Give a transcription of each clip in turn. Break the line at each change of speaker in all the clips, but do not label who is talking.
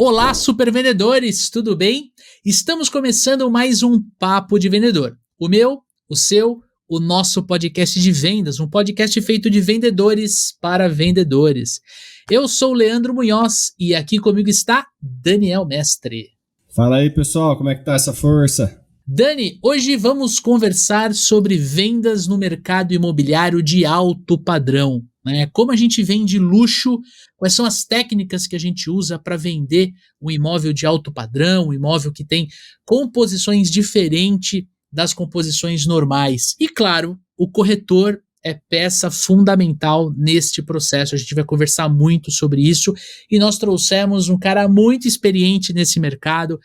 Olá, supervendedores, tudo bem? Estamos começando mais um Papo de Vendedor. O meu, o seu, o nosso podcast de vendas, um podcast feito de vendedores para vendedores. Eu sou o Leandro Munhoz e aqui comigo está Daniel Mestre.
Fala aí, pessoal, como é que tá essa força?
Dani, hoje vamos conversar sobre vendas no mercado imobiliário de alto padrão. Como a gente vende luxo, quais são as técnicas que a gente usa para vender um imóvel de alto padrão, um imóvel que tem composições diferentes das composições normais. E claro, o corretor é peça fundamental neste processo. A gente vai conversar muito sobre isso e nós trouxemos um cara muito experiente nesse mercado.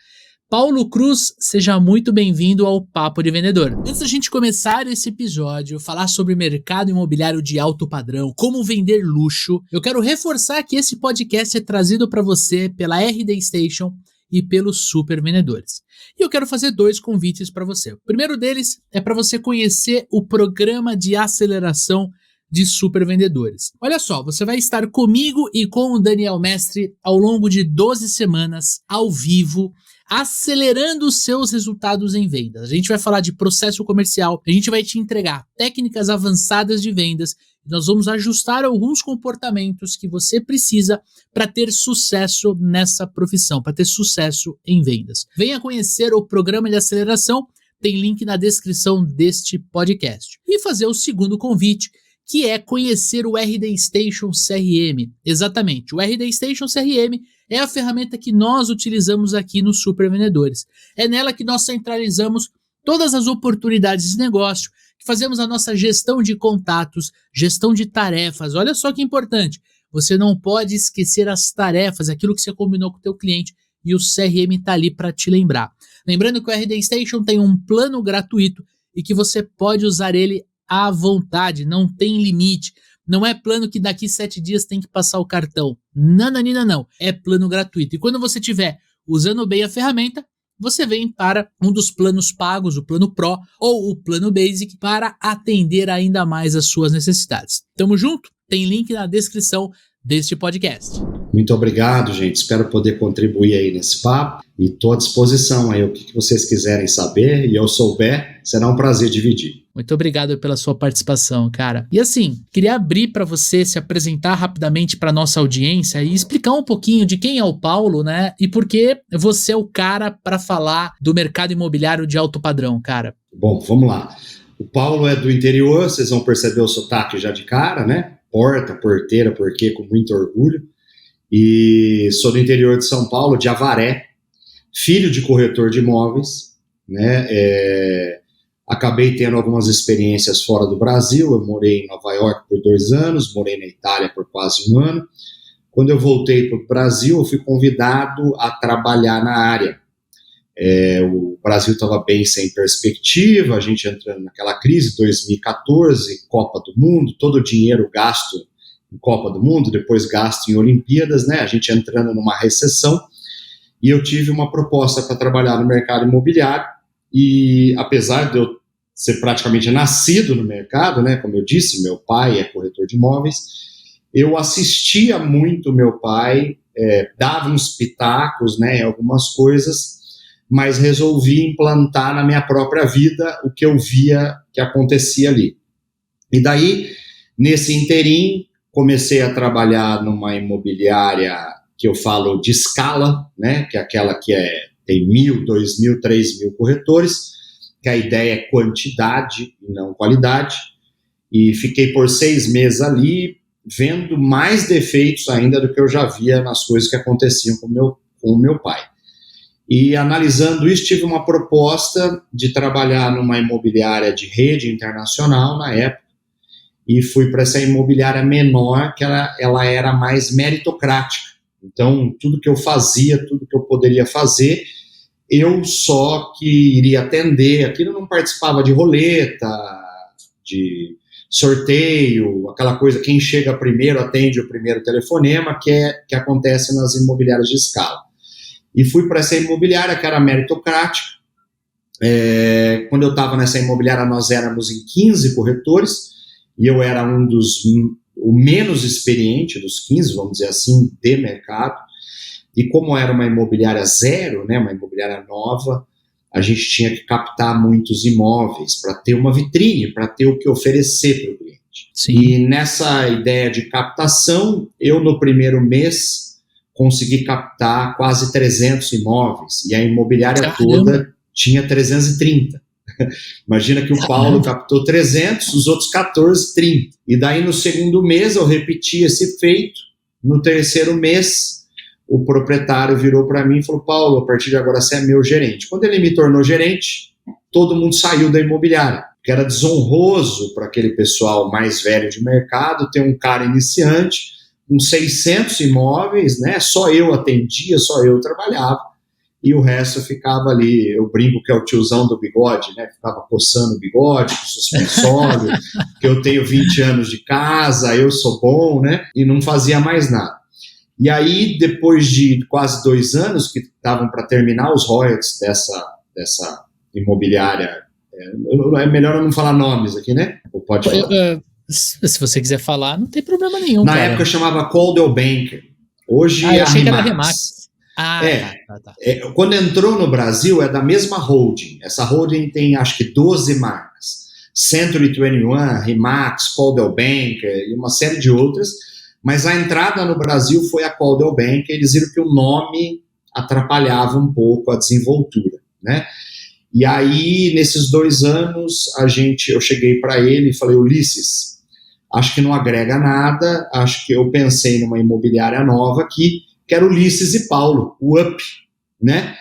Paulo Cruz, seja muito bem-vindo ao Papo de Vendedor. Antes da gente começar esse episódio, falar sobre mercado imobiliário de alto padrão, como vender luxo, eu quero reforçar que esse podcast é trazido para você pela RD Station e pelos Super Vendedores. E eu quero fazer 2 convites para você. O primeiro deles é para você conhecer o programa de aceleração de Super Vendedores. Olha só, você vai estar comigo e com o Daniel Mestre ao longo de 12 semanas, ao vivo, acelerando os seus resultados em vendas. A gente vai falar de processo comercial, a gente vai te entregar técnicas avançadas de vendas, e nós vamos ajustar alguns comportamentos que você precisa para ter sucesso nessa profissão, para ter sucesso em vendas. Venha conhecer o programa de aceleração, tem link na descrição deste podcast. E fazer o segundo convite, que é conhecer o RD Station CRM. Exatamente, o RD Station CRM é a ferramenta que nós utilizamos aqui nos Super Vendedores. É nela que nós centralizamos todas as oportunidades de negócio, que fazemos a nossa gestão de contatos, gestão de tarefas. Olha só que importante, você não pode esquecer as tarefas, aquilo que você combinou com o teu cliente, e o CRM está ali para te lembrar. Lembrando que o RD Station tem um plano gratuito e que você pode usar ele à vontade, não tem limite. Não é plano que daqui 7 dias tem que passar o cartão. Não. É plano gratuito. E quando você estiver usando bem a ferramenta, você vem para um dos planos pagos, o plano Pro ou o plano Basic, para atender ainda mais as suas necessidades. Tamo junto? Tem link na descrição deste podcast.
Muito obrigado, gente. Espero poder contribuir aí nesse papo e estou à disposição aí. O que vocês quiserem saber e eu souber, será um prazer dividir.
Muito obrigado pela sua participação, cara. E assim, queria abrir para você se apresentar rapidamente para nossa audiência e explicar um pouquinho de quem é o Paulo, né? E por que você é o cara para falar do mercado imobiliário de alto padrão, cara.
Bom, vamos lá. O Paulo é do interior, vocês vão perceber o sotaque já de cara, né? Porta, porteira, porquê, com muito orgulho. E sou do interior de São Paulo, de Avaré, filho de corretor de imóveis, né? Acabei tendo algumas experiências fora do Brasil. Eu morei em Nova York por 2 anos, morei na Itália por quase 1 ano. Quando eu voltei para o Brasil, eu fui convidado a trabalhar na área. O Brasil estava bem sem perspectiva, a gente entrando naquela crise, 2014, Copa do Mundo, todo o dinheiro gasto em Copa do Mundo, depois gasto em Olimpíadas, né? A gente entrando numa recessão, e eu tive uma proposta para trabalhar no mercado imobiliário, e apesar de eu ser praticamente nascido no mercado, né? Como eu disse, meu pai é corretor de imóveis, eu assistia muito meu pai, dava uns pitacos, né, em algumas coisas, mas resolvi implantar na minha própria vida o que eu via que acontecia ali. E daí, nesse interim, comecei a trabalhar numa imobiliária que eu falo de escala, né, que é aquela que tem 1.000, 2.000, 3.000 corretores, que a ideia é quantidade e não qualidade, e fiquei por 6 meses ali, vendo mais defeitos ainda do que eu já via nas coisas que aconteciam com o meu pai. E analisando isso, tive uma proposta de trabalhar numa imobiliária de rede internacional na época, e fui para essa imobiliária menor, que ela era mais meritocrática. Então, tudo que eu fazia, tudo que eu poderia fazer, eu só que iria atender. Aquilo não participava de roleta, de sorteio, aquela coisa, quem chega primeiro atende o primeiro telefonema, que acontece nas imobiliárias de escala. E fui para essa imobiliária, que era meritocrática. Quando eu estava nessa imobiliária, nós éramos em 15 corretores, e eu era o menos experiente dos 15, vamos dizer assim, de mercado. E como era uma imobiliária zero, né, uma imobiliária nova, a gente tinha que captar muitos imóveis para ter uma vitrine, para ter o que oferecer para o cliente.
Sim.
E nessa ideia de captação, eu no primeiro mês consegui captar quase 300 imóveis, e a imobiliária
Caramba.
toda tinha 330. Imagina que o Paulo captou 300, os outros 14, 30. E daí no segundo mês eu repeti esse feito. No terceiro mês, o proprietário virou para mim e falou: Paulo, a partir de agora você é meu gerente. Quando ele me tornou gerente, todo mundo saiu da imobiliária, porque era desonroso para aquele pessoal mais velho de mercado ter um cara iniciante com 600 imóveis, né? Só eu atendia, só eu trabalhava. E o resto ficava ali, eu brinco que é o tiozão do bigode, né? Ficava coçando o bigode, com suspensório, que eu tenho 20 anos de casa, eu sou bom, né? E não fazia mais nada. E aí, depois de quase 2 anos, que estavam para terminar os royalties dessa imobiliária, é melhor eu não falar nomes aqui, né? Ou pode falar?
Se você quiser falar, não tem problema nenhum,
Na
cara.
época chamava Coldwell Banker, hoje
eu
é a
achei que era
Remax.
Remax. Tá.
Quando entrou no Brasil, é da mesma holding. Essa holding tem, acho que, 12 marcas. Century 21, Remax, Coldwell Banker e uma série de outras. Mas a entrada no Brasil foi a Coldwell Banker. Eles viram que o nome atrapalhava um pouco a desenvoltura, né? E aí, nesses 2 anos, eu cheguei para ele e falei: Ulisses, acho que não agrega nada, acho que eu pensei numa imobiliária nova aqui, que era Ulisses e Paulo, o UP, né?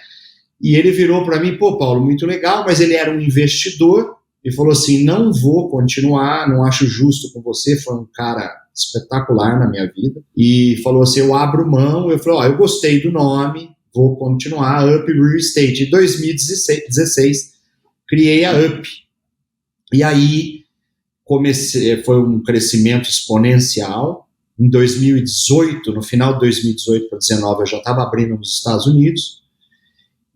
E ele virou para mim: pô, Paulo, muito legal, mas ele era um investidor e falou assim: não vou continuar, não acho justo com você, foi um cara espetacular na minha vida, e falou assim: eu abro mão. Eu falei: eu gostei do nome, vou continuar, UP Real Estate. Em 2016, criei a UP, e aí foi um crescimento exponencial. Em 2018, no final de 2018 para 2019, eu já estava abrindo nos Estados Unidos,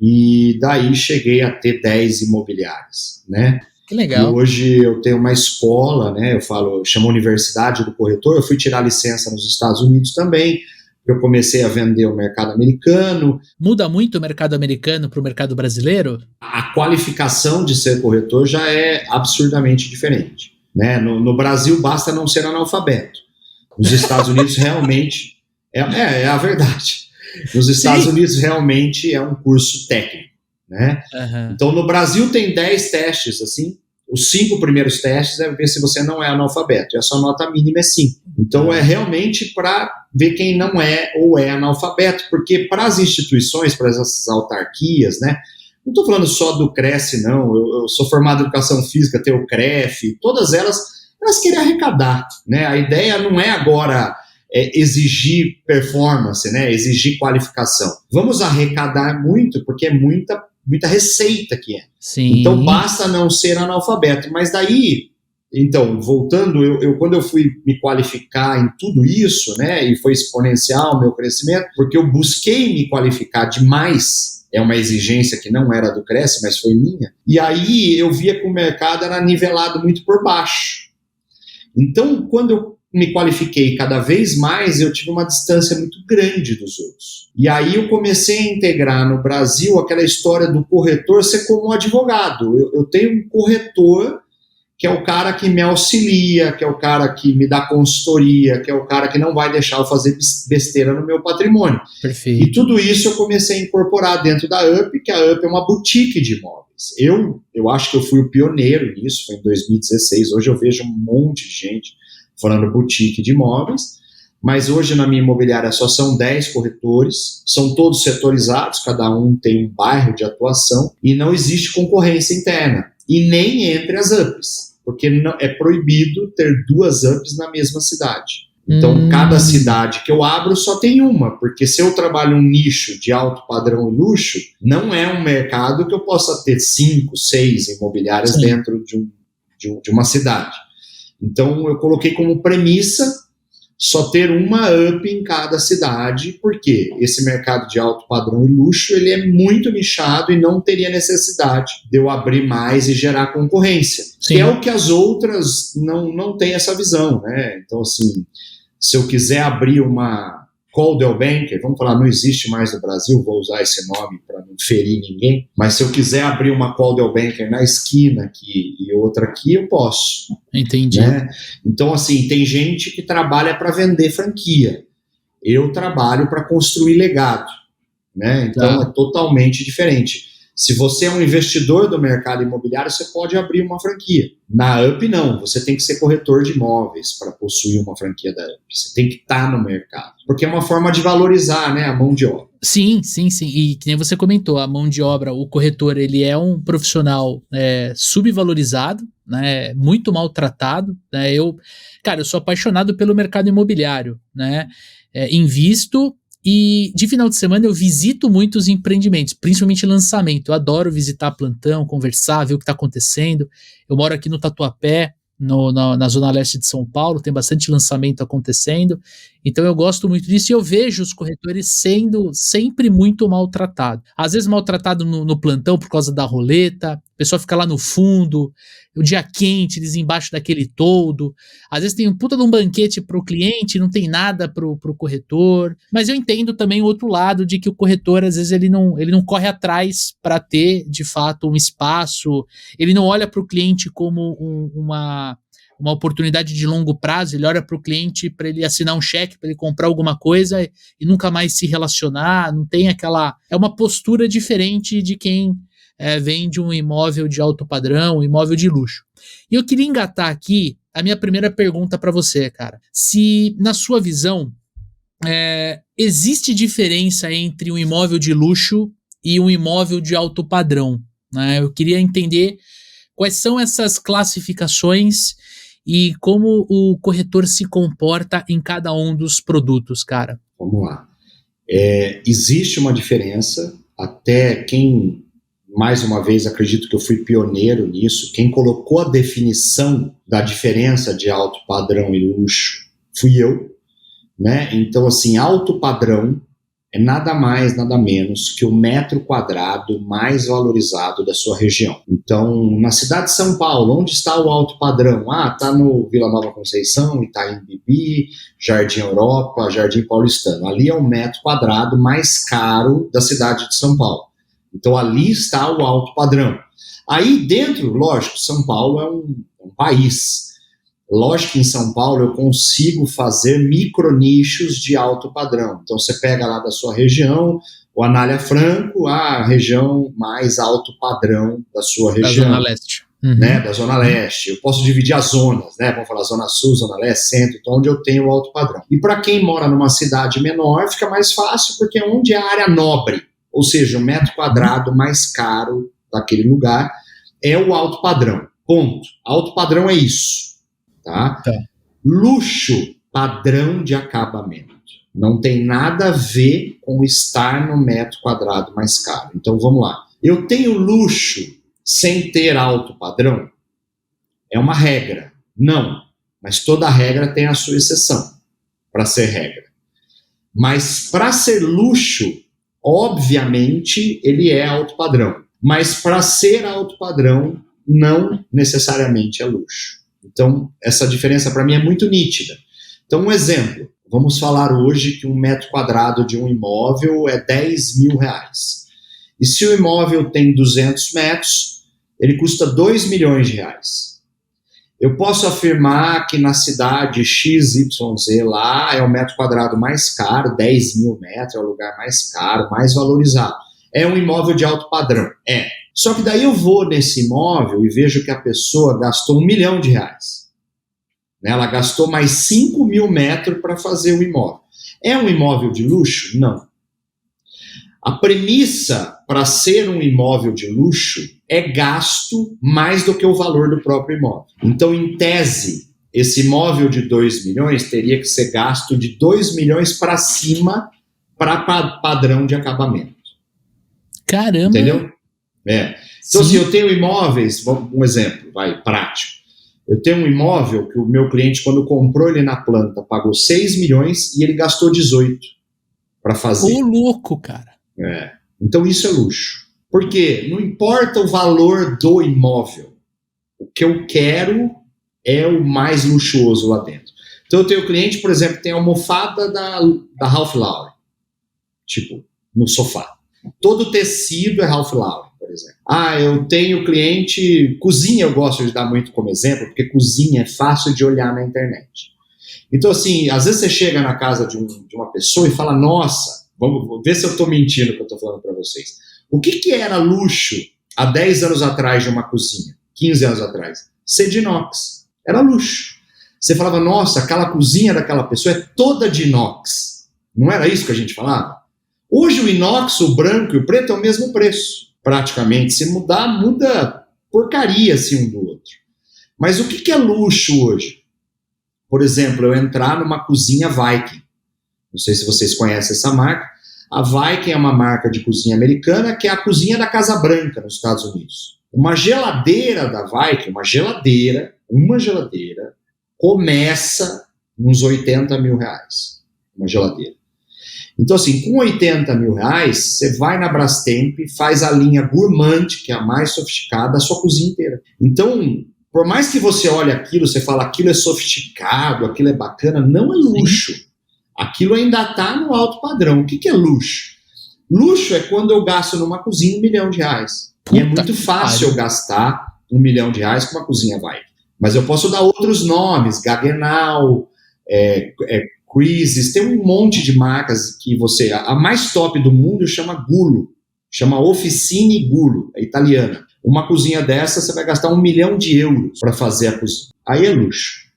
e daí cheguei a ter 10 imobiliárias, né?
Que legal.
E hoje eu tenho uma escola, né? Eu chamo Universidade do Corretor. Eu fui tirar licença nos Estados Unidos também, eu comecei a vender o mercado americano.
Muda muito o mercado americano para o mercado brasileiro?
A qualificação de ser corretor já é absurdamente diferente, né? No Brasil basta não ser analfabeto. Nos Estados Unidos realmente é a verdade. Nos Estados Unidos realmente é um curso técnico, né?
Uhum.
Então no Brasil tem 10 testes, assim. Os 5 primeiros testes é ver se você não é analfabeto, e a sua nota mínima é 5. Então é realmente para ver quem não é ou é analfabeto, porque para as instituições, para essas autarquias, né? Não estou falando só do Cresce, não. Eu sou formado em Educação Física, tenho o CREF, todas elas querem arrecadar, né? A ideia não é agora exigir performance, né? Exigir qualificação. Vamos arrecadar muito, porque é muita receita que é.
Sim.
Então basta não ser analfabeto. Mas daí, então, voltando, quando eu fui me qualificar em tudo isso, né? E foi exponencial o meu crescimento, porque eu busquei me qualificar demais. É uma exigência que não era do Cresce, mas foi minha. E aí eu via que o mercado era nivelado muito por baixo. Então, quando eu me qualifiquei cada vez mais, eu tive uma distância muito grande dos outros. E aí eu comecei a integrar no Brasil aquela história do corretor ser como um advogado. Eu tenho um corretor que é o cara que me auxilia, que é o cara que me dá consultoria, que é o cara que não vai deixar eu fazer besteira no meu patrimônio.
Perfeito.
E tudo isso eu comecei a incorporar dentro da UP, que a UP é uma boutique de imóveis. Eu acho que eu fui o pioneiro nisso, foi em 2016. Hoje eu vejo um monte de gente falando boutique de imóveis, mas hoje na minha imobiliária só são 10 corretores, são todos setorizados, cada um tem um bairro de atuação, e não existe concorrência interna, e nem entre as UPs, porque não, é proibido ter 2 UPs na mesma cidade. Então, cada cidade que eu abro só tem uma, porque se eu trabalho um nicho de alto padrão e luxo, não é um mercado que eu possa ter 5, 6 imobiliárias
Sim.
dentro de uma cidade. Então, eu coloquei como premissa só ter uma UP em cada cidade, porque esse mercado de alto padrão e luxo, ele é muito nichado e não teria necessidade de eu abrir mais e gerar concorrência.
Sim.
Que é o que as outras não têm essa visão, né? Então, assim, se eu quiser abrir uma Coldwell Banker, vamos falar, não existe mais no Brasil, vou usar esse nome para não ferir ninguém, mas se eu quiser abrir uma Coldwell Banker na esquina aqui e outra aqui, eu posso.
Entendi.
Né? Então, assim, tem gente que trabalha para vender franquia. Eu trabalho para construir legado. Né? Então, é totalmente diferente. Se você é um investidor do mercado imobiliário, você pode abrir uma franquia. Na UP, não. Você tem que ser corretor de imóveis para possuir uma franquia da UP. Você tem que estar no mercado. Porque é uma forma de valorizar, né, a mão de obra.
Sim. E que nem você comentou, a mão de obra, o corretor, ele é um profissional subvalorizado, né, muito maltratado. Né? Eu sou apaixonado pelo mercado imobiliário. Né? Invisto. E de final de semana eu visito muitos empreendimentos, principalmente lançamento. Eu adoro visitar plantão, conversar, ver o que está acontecendo. Eu moro aqui no Tatuapé, na zona leste de São Paulo, tem bastante lançamento acontecendo. Então eu gosto muito disso e eu vejo os corretores sendo sempre muito maltratados. Às vezes maltratado no plantão por causa da roleta, o pessoal fica lá no fundo, o dia quente, eles embaixo daquele toldo. Às vezes tem um puta de um banquete pro cliente, não tem nada pro corretor. Mas eu entendo também o outro lado de que o corretor, às vezes, ele não corre atrás para ter, de fato, um espaço. Ele não olha pro cliente como uma oportunidade de longo prazo, ele olha para o cliente para ele assinar um cheque, para ele comprar alguma coisa e nunca mais se relacionar, não tem aquela... É uma postura diferente de quem vende um imóvel de alto padrão, um imóvel de luxo. E eu queria engatar aqui a minha primeira pergunta para você, cara. Se, na sua visão, existe diferença entre um imóvel de luxo e um imóvel de alto padrão, né? Eu queria entender quais são essas classificações e como o corretor se comporta em cada um dos produtos, cara.
Vamos lá. Existe uma diferença, até quem, mais uma vez, acredito que eu fui pioneiro nisso, quem colocou a definição da diferença de alto padrão e luxo fui eu, né? Então, assim, alto padrão é nada mais, nada menos que o metro quadrado mais valorizado da sua região. Então, na cidade de São Paulo, onde está o alto padrão? Está no Vila Nova Conceição, Itaim Bibi, Jardim Europa, Jardim Paulistano. Ali é o metro quadrado mais caro da cidade de São Paulo. Então, ali está o alto padrão. Aí dentro, lógico, São Paulo é um país. Lógico que em São Paulo eu consigo fazer micronichos de alto padrão. Então você pega lá da sua região, o Anália Franco, a região mais alto padrão da sua região.
Da Zona Leste.
Né, da Zona Leste. Eu posso dividir as zonas, né? Vamos falar Zona Sul, Zona Leste, Centro, então onde eu tenho o alto padrão. E para quem mora numa cidade menor, fica mais fácil, porque é onde é a área nobre, ou seja, o metro quadrado mais caro daquele lugar é o alto padrão. Ponto. Alto padrão é isso. Tá? Luxo, padrão de acabamento. Não tem nada a ver com estar no metro quadrado mais caro. Então vamos lá. Eu tenho luxo sem ter alto padrão? É uma regra. Não. Mas toda regra tem a sua exceção para ser regra. Mas para ser luxo, obviamente, ele é alto padrão. Mas para ser alto padrão, não necessariamente é luxo. Então, essa diferença para mim é muito nítida. Então, um exemplo. Vamos falar hoje que um metro quadrado de um imóvel é R$10 mil. E se o imóvel tem 200 metros, ele custa R$2 milhões. Eu posso afirmar que na cidade XYZ lá é o metro quadrado mais caro, 10 mil metros, é o lugar mais caro, mais valorizado. É um imóvel de alto padrão. Só que daí eu vou nesse imóvel e vejo que a pessoa gastou R$1 milhão. Ela gastou mais 5 mil metros para fazer o imóvel. É um imóvel de luxo? Não. A premissa para ser um imóvel de luxo é gasto mais do que o valor do próprio imóvel. Então, em tese, esse imóvel de 2 milhões teria que ser gasto de 2 milhões para cima para padrão de acabamento.
Caramba!
Entendeu? Então, se eu tenho imóveis, um exemplo, prático. Eu tenho um imóvel que o meu cliente, quando comprou ele na planta, pagou 6 milhões e ele gastou 18 para fazer.
Ô, louco, cara!
Então, isso é luxo. Por quê? Não importa o valor do imóvel. O que eu quero é o mais luxuoso lá dentro. Então eu tenho cliente, por exemplo, que tem a almofada da Ralph Lauren, tipo, no sofá. Todo o tecido é Ralph Lauren, por exemplo. Eu tenho cliente... Cozinha eu gosto de dar muito como exemplo, porque cozinha é fácil de olhar na internet. Então, assim, às vezes você chega na casa de uma pessoa e fala, nossa, vamos ver se eu estou mentindo que eu estou falando para vocês. O que era luxo há 10 anos atrás de uma cozinha? 15 anos atrás? Ser de inox. Era luxo. Você falava, nossa, aquela cozinha daquela pessoa é toda de inox. Não era isso que a gente falava? Hoje o inox, o branco e o preto é o mesmo preço, praticamente. Se mudar, muda porcaria assim um do outro. Mas o que é luxo hoje? Por exemplo, eu entrar numa cozinha Viking. Não sei se vocês conhecem essa marca. A Viking é uma marca de cozinha americana que é a cozinha da Casa Branca nos Estados Unidos. Uma geladeira da Viking, uma geladeira, começa uns 80 mil reais. Uma geladeira. Então, assim, com 80 mil reais, você vai na Brastemp, faz a linha Gourmand, que é a mais sofisticada, a sua cozinha inteira. Então, por mais que você olhe aquilo, você fala, aquilo é sofisticado, aquilo é bacana, não é luxo. Sim. Aquilo ainda está no alto padrão. O que é luxo? Luxo é quando eu gasto numa cozinha R$1 milhão. E é muito fácil eu gastar R$1 milhão com uma cozinha Viking. Mas eu posso dar outros nomes, Gaggenau, Crisis, tem um monte de marcas que você... A mais top do mundo chama Gulo, chama Officine Gulo, é italiana. Uma cozinha dessa, você vai gastar €1 milhão para fazer a cozinha. Aí é luxo.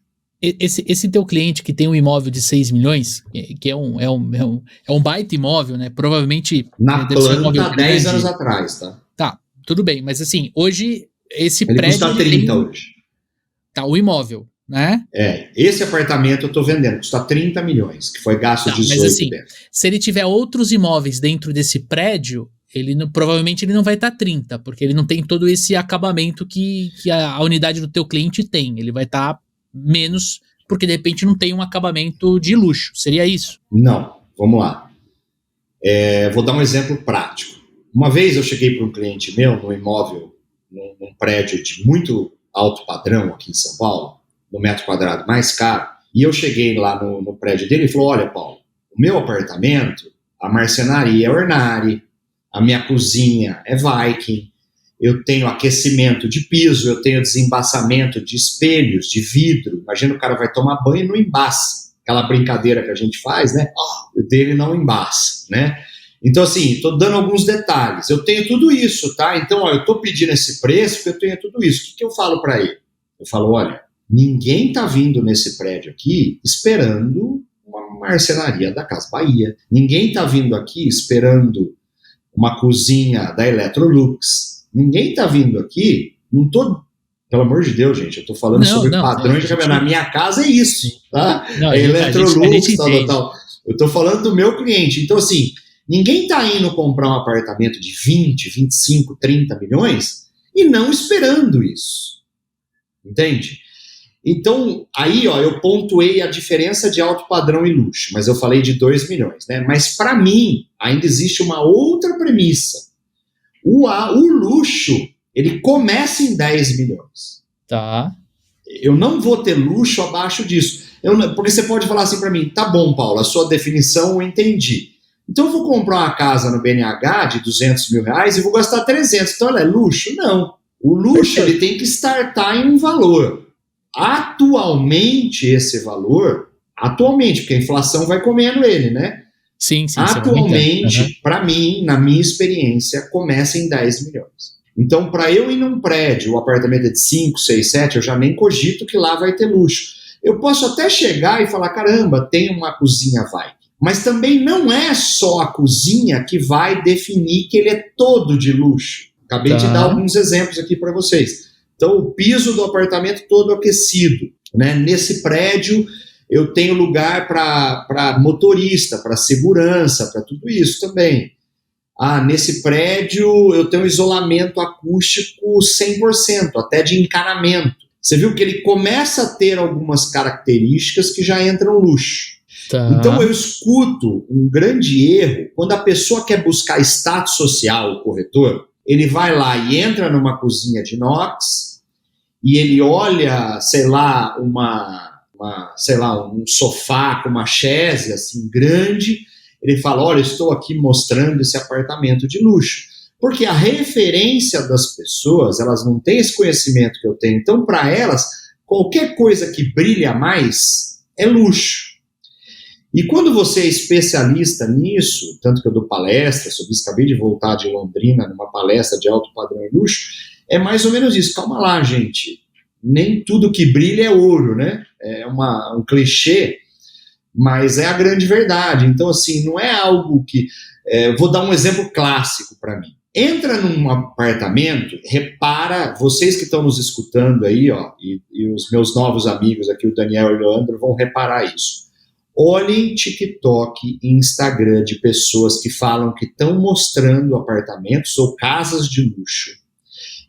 Esse teu cliente que tem um imóvel de 6 milhões, que é um baita imóvel, né? Provavelmente...
Na planta, 10 anos atrás, tá?
Tá, tudo bem. Mas assim, hoje, esse
ele
prédio...
Custa 30 hoje.
Tá, o imóvel, né?
Esse apartamento eu tô vendendo, custa 30 milhões, que foi gasto 18
mas assim,
dentro.
Se ele tiver outros imóveis dentro desse prédio... provavelmente ele não vai estar 30, porque ele não tem todo esse acabamento que a unidade do teu cliente tem. Ele vai estar menos, porque de repente não tem um acabamento de luxo. Seria isso?
Não, vamos lá. Vou dar um exemplo prático. Uma vez eu cheguei para um cliente meu, num imóvel, num prédio de muito alto padrão aqui em São Paulo, no metro quadrado mais caro, e eu cheguei lá no prédio dele e falou, olha, Paulo, o meu apartamento, a marcenaria é Ornari, a minha cozinha é Viking, eu tenho aquecimento de piso, eu tenho desembaçamento de espelhos, de vidro. Imagina o cara vai tomar banho e não embaça. Aquela brincadeira que a gente faz, né? O dele não embaça, né? Então, assim, estou dando alguns detalhes. Eu tenho tudo isso, tá? Então, eu estou pedindo esse preço porque eu tenho tudo isso. O que eu falo para ele? Eu falo, olha, ninguém está vindo nesse prédio aqui esperando uma marcenaria da Casa Bahia. Ninguém está vindo aqui esperando uma cozinha da Electrolux. Ninguém está vindo aqui, não tô, pelo amor de Deus, gente, eu estou falando sobre padrões de cabelo. Na minha casa é isso, tá? Electrolux, tal. Eu estou falando do meu cliente. Então, assim, ninguém está indo comprar um apartamento de 20, 25, 30 milhões e não esperando isso. Entende? Então, aí, eu pontuei a diferença de alto padrão e luxo, mas eu falei de 2 milhões, né? Mas, para mim, ainda existe uma outra premissa. O luxo, ele começa em 10 milhões.
Tá.
Eu não vou ter luxo abaixo disso. Porque você pode falar assim para mim, tá bom, Paulo, a sua definição eu entendi. Então eu vou comprar uma casa no BNH de 200 mil reais e vou gastar 300. Então ela é luxo? Não. O luxo, ele tem que startar em um valor. Atualmente, esse valor, porque a inflação vai comendo ele, né?
Sim,
atualmente, para mim, na minha experiência, começa em 10 milhões. Então, para eu ir num prédio, o apartamento é de 5, 6, 7, eu já nem cogito que lá vai ter luxo. Eu posso até chegar e falar, caramba, tem uma cozinha Viking. Mas também não é só a cozinha que vai definir que ele é todo de luxo. Acabei de dar alguns exemplos aqui para vocês. Então, o piso do apartamento todo aquecido, né? Nesse prédio, eu tenho lugar para motorista, para segurança, para tudo isso também. Nesse prédio eu tenho isolamento acústico 100%, até de encanamento. Você viu que ele começa a ter algumas características que já entram no luxo. Tá. Então eu escuto um grande erro, quando a pessoa quer buscar status social, o corretor, ele vai lá e entra numa cozinha de inox, e ele olha, sei lá, uma sei lá, um sofá com uma chaise assim grande, ele fala, olha, estou aqui mostrando esse apartamento de luxo. Porque a referência das pessoas, elas não têm esse conhecimento que eu tenho. Então, para elas, qualquer coisa que brilha mais é luxo. E quando você é especialista nisso, tanto que eu dou palestra sobre isso, acabei de voltar de Londrina numa palestra de alto padrão e luxo, é mais ou menos isso. Calma lá, gente. Nem tudo que brilha é ouro, né? É um clichê, mas é a grande verdade. Então, assim, não é algo que... vou dar um exemplo clássico para mim. Entra num apartamento, repara, vocês que estão nos escutando aí, ó, e os meus novos amigos aqui, o Daniel e o Leandro, vão reparar isso. Olhem TikTok e Instagram de pessoas que falam que estão mostrando apartamentos ou casas de luxo.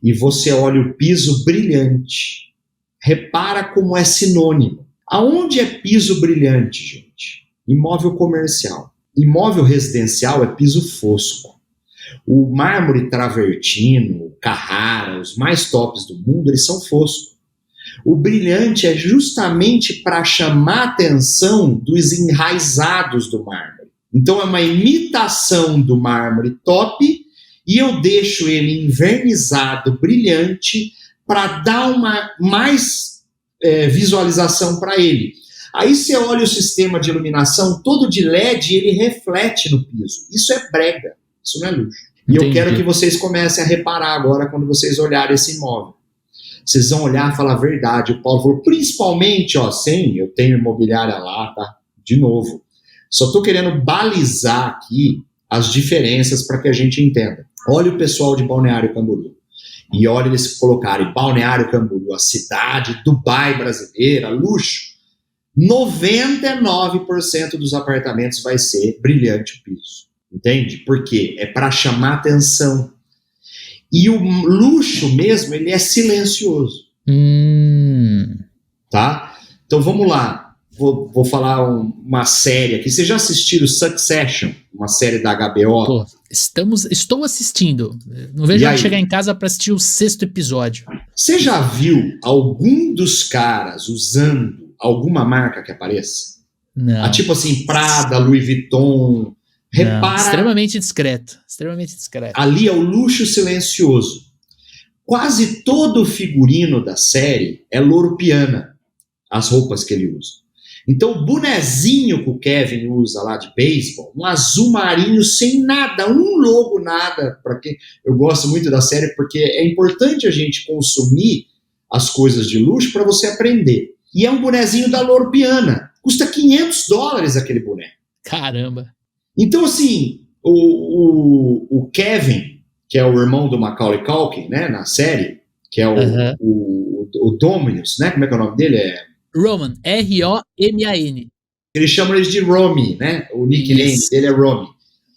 E você olha o piso brilhante. Repara como é sinônimo. Aonde é piso brilhante, gente? Imóvel comercial. Imóvel residencial é piso fosco. O mármore travertino, o Carrara, os mais tops do mundo, eles são foscos. O brilhante é justamente para chamar a atenção dos enraizados do mármore. Então é uma imitação do mármore top e eu deixo ele envernizado, brilhante, para dar uma mais visualização para ele. Aí você olha o sistema de iluminação todo de LED e ele reflete no piso. Isso é brega. Isso não é luxo. E eu quero que vocês comecem a reparar agora quando vocês olharem esse imóvel. Vocês vão olhar e falar a verdade. O Paulo falou, principalmente, ó, eu tenho imobiliária lá, tá? De novo. Só estou querendo balizar aqui as diferenças para que a gente entenda. Olha o pessoal de Balneário Camboriú. E olha eles colocarem Balneário Camboriú, a cidade Dubai brasileira, luxo. 99% dos apartamentos vai ser brilhante o piso. Entende? Por quê? É para chamar atenção. E o luxo mesmo, ele é silencioso. Tá? Então vamos lá. Vou falar uma série aqui. Vocês já assistiram Succession? Uma série da HBO?
Pô, estou assistindo. Não vejo hora de chegar em casa para assistir o 6º episódio.
Você já viu algum dos caras usando alguma marca que apareça?
Não.
Tipo assim, Prada, Louis Vuitton... Repara,
não, extremamente discreto.
Ali é o luxo silencioso. Quase todo o figurino da série é louro piana, as roupas que ele usa. Então o bonezinho que o Kevin usa lá de beisebol, um azul marinho sem nada, um logo nada, para quem eu gosto muito da série, porque é importante a gente consumir as coisas de luxo para você aprender. E é um bonezinho da louro piana, custa $500 aquele boné.
Caramba.
Então, assim, o Kevin, que é o irmão do Macaulay Culkin, né, na série, que é o Dominus, né, como é que é o nome dele?
Roman, R-O-M-A-N.
Eles chamam ele de Romy, né, o nickname dele é Romy.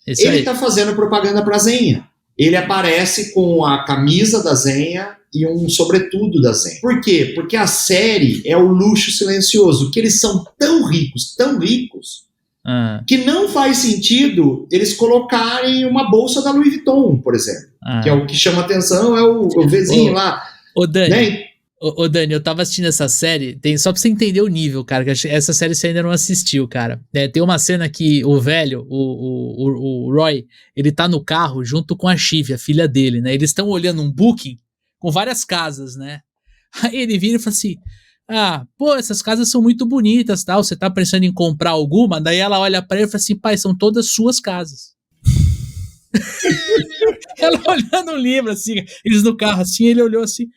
Ele tá fazendo propaganda pra Zenha. Ele aparece com a camisa da Zenha e um sobretudo da Zenha. Por quê? Porque a série é o luxo silencioso, que eles são tão ricos, que não faz sentido eles colocarem uma bolsa da Louis Vuitton, por exemplo. Que é o que chama atenção, é o vizinho lá.
Ô, Dani,
né?
Dani, eu tava assistindo essa série, só pra você entender o nível, cara, que essa série você ainda não assistiu, cara. Tem uma cena que o velho, o Roy, ele tá no carro junto com a Shiv, a filha dele, né? Eles estão olhando um booking com várias casas, né? Aí ele vira e fala assim... essas casas são muito bonitas, tal. Você tá pensando em comprar alguma? Daí ela olha pra ele e fala assim, pai, são todas suas casas. Ela olhando o livro, assim, eles no carro, assim, ele olhou assim,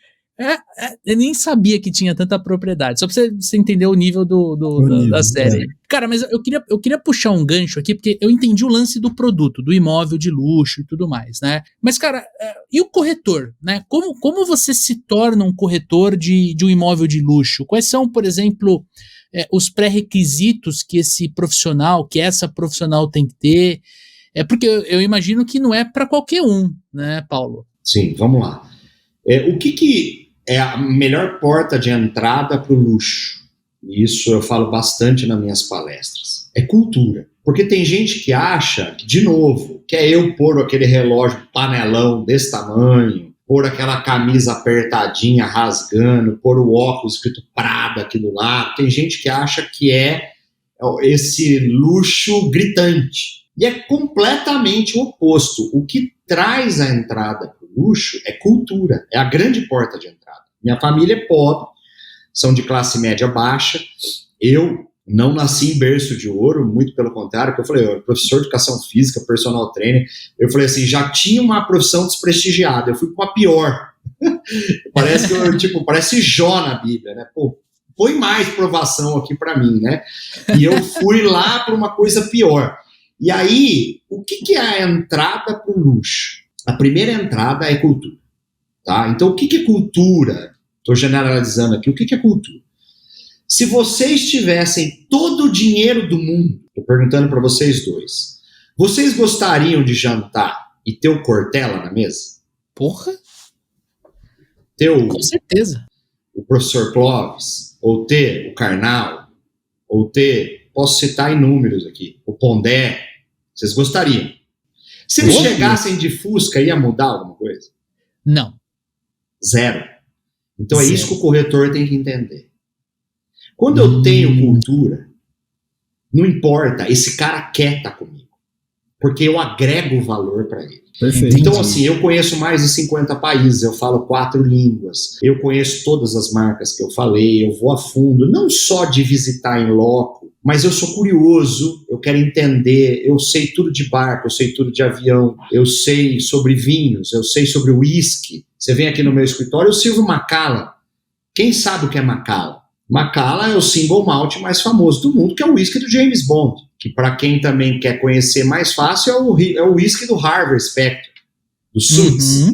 eu nem sabia que tinha tanta propriedade, só pra você entender o nível da série. Cara, mas eu queria puxar um gancho aqui, porque eu entendi o lance do produto, do imóvel de luxo e tudo mais, né? Mas, cara, e o corretor, né? Como você se torna um corretor de um imóvel de luxo? Quais são, por exemplo, os pré-requisitos que essa profissional tem que ter? Porque eu imagino que não é para qualquer um, né, Paulo?
Sim, vamos lá. O que é a melhor porta de entrada para o luxo? Isso eu falo bastante nas minhas palestras. É cultura. Porque tem gente que acha, de novo, que é eu pôr aquele relógio panelão desse tamanho, pôr aquela camisa apertadinha, rasgando, pôr o óculos escrito Prada aqui do lado. Tem gente que acha que é esse luxo gritante. E é completamente o oposto. O que traz a entrada para o luxo é cultura, é a grande porta de entrada. Minha família é pobre, são de classe média baixa. Eu não nasci em berço de ouro, muito pelo contrário, porque eu falei, professor de educação física, personal trainer, eu falei assim, já tinha uma profissão desprestigiada, eu fui para uma pior. Parece que parece Jó na Bíblia, né? Pô, põe mais provação aqui para mim, né? E eu fui lá para uma coisa pior. E aí, o que é a entrada para o luxo? A primeira entrada é cultura, tá? Então, o que é cultura? Estou generalizando aqui, o que é cultura? Se vocês tivessem todo o dinheiro do mundo, estou perguntando para vocês dois, vocês gostariam de jantar e ter o Cortella na mesa?
Porra!
Com
certeza.
O professor Clóvis, ou ter o Karnal, ou ter, posso citar inúmeros aqui, o Pondé, vocês gostariam? Se eles chegassem de Fusca, ia mudar alguma coisa?
Não.
Zero. Então é isso que o corretor tem que entender. Quando eu tenho cultura, não importa, esse cara quer estar comigo, porque eu agrego valor para ele.
Perfeito.
Então, assim, eu conheço mais de 50 países, eu falo 4 línguas, eu conheço todas as marcas que eu falei, eu vou a fundo, não só de visitar em loco, mas eu sou curioso, eu quero entender, eu sei tudo de barco, eu sei tudo de avião, eu sei sobre vinhos, eu sei sobre whisky. Você vem aqui no meu escritório, eu sirvo Macallan. Quem sabe o que é Macallan? Macallan é o single malt mais famoso do mundo, que é o whisky do James Bond, que para quem também quer conhecer mais fácil é o whisky do Harvey Specter, do Suits.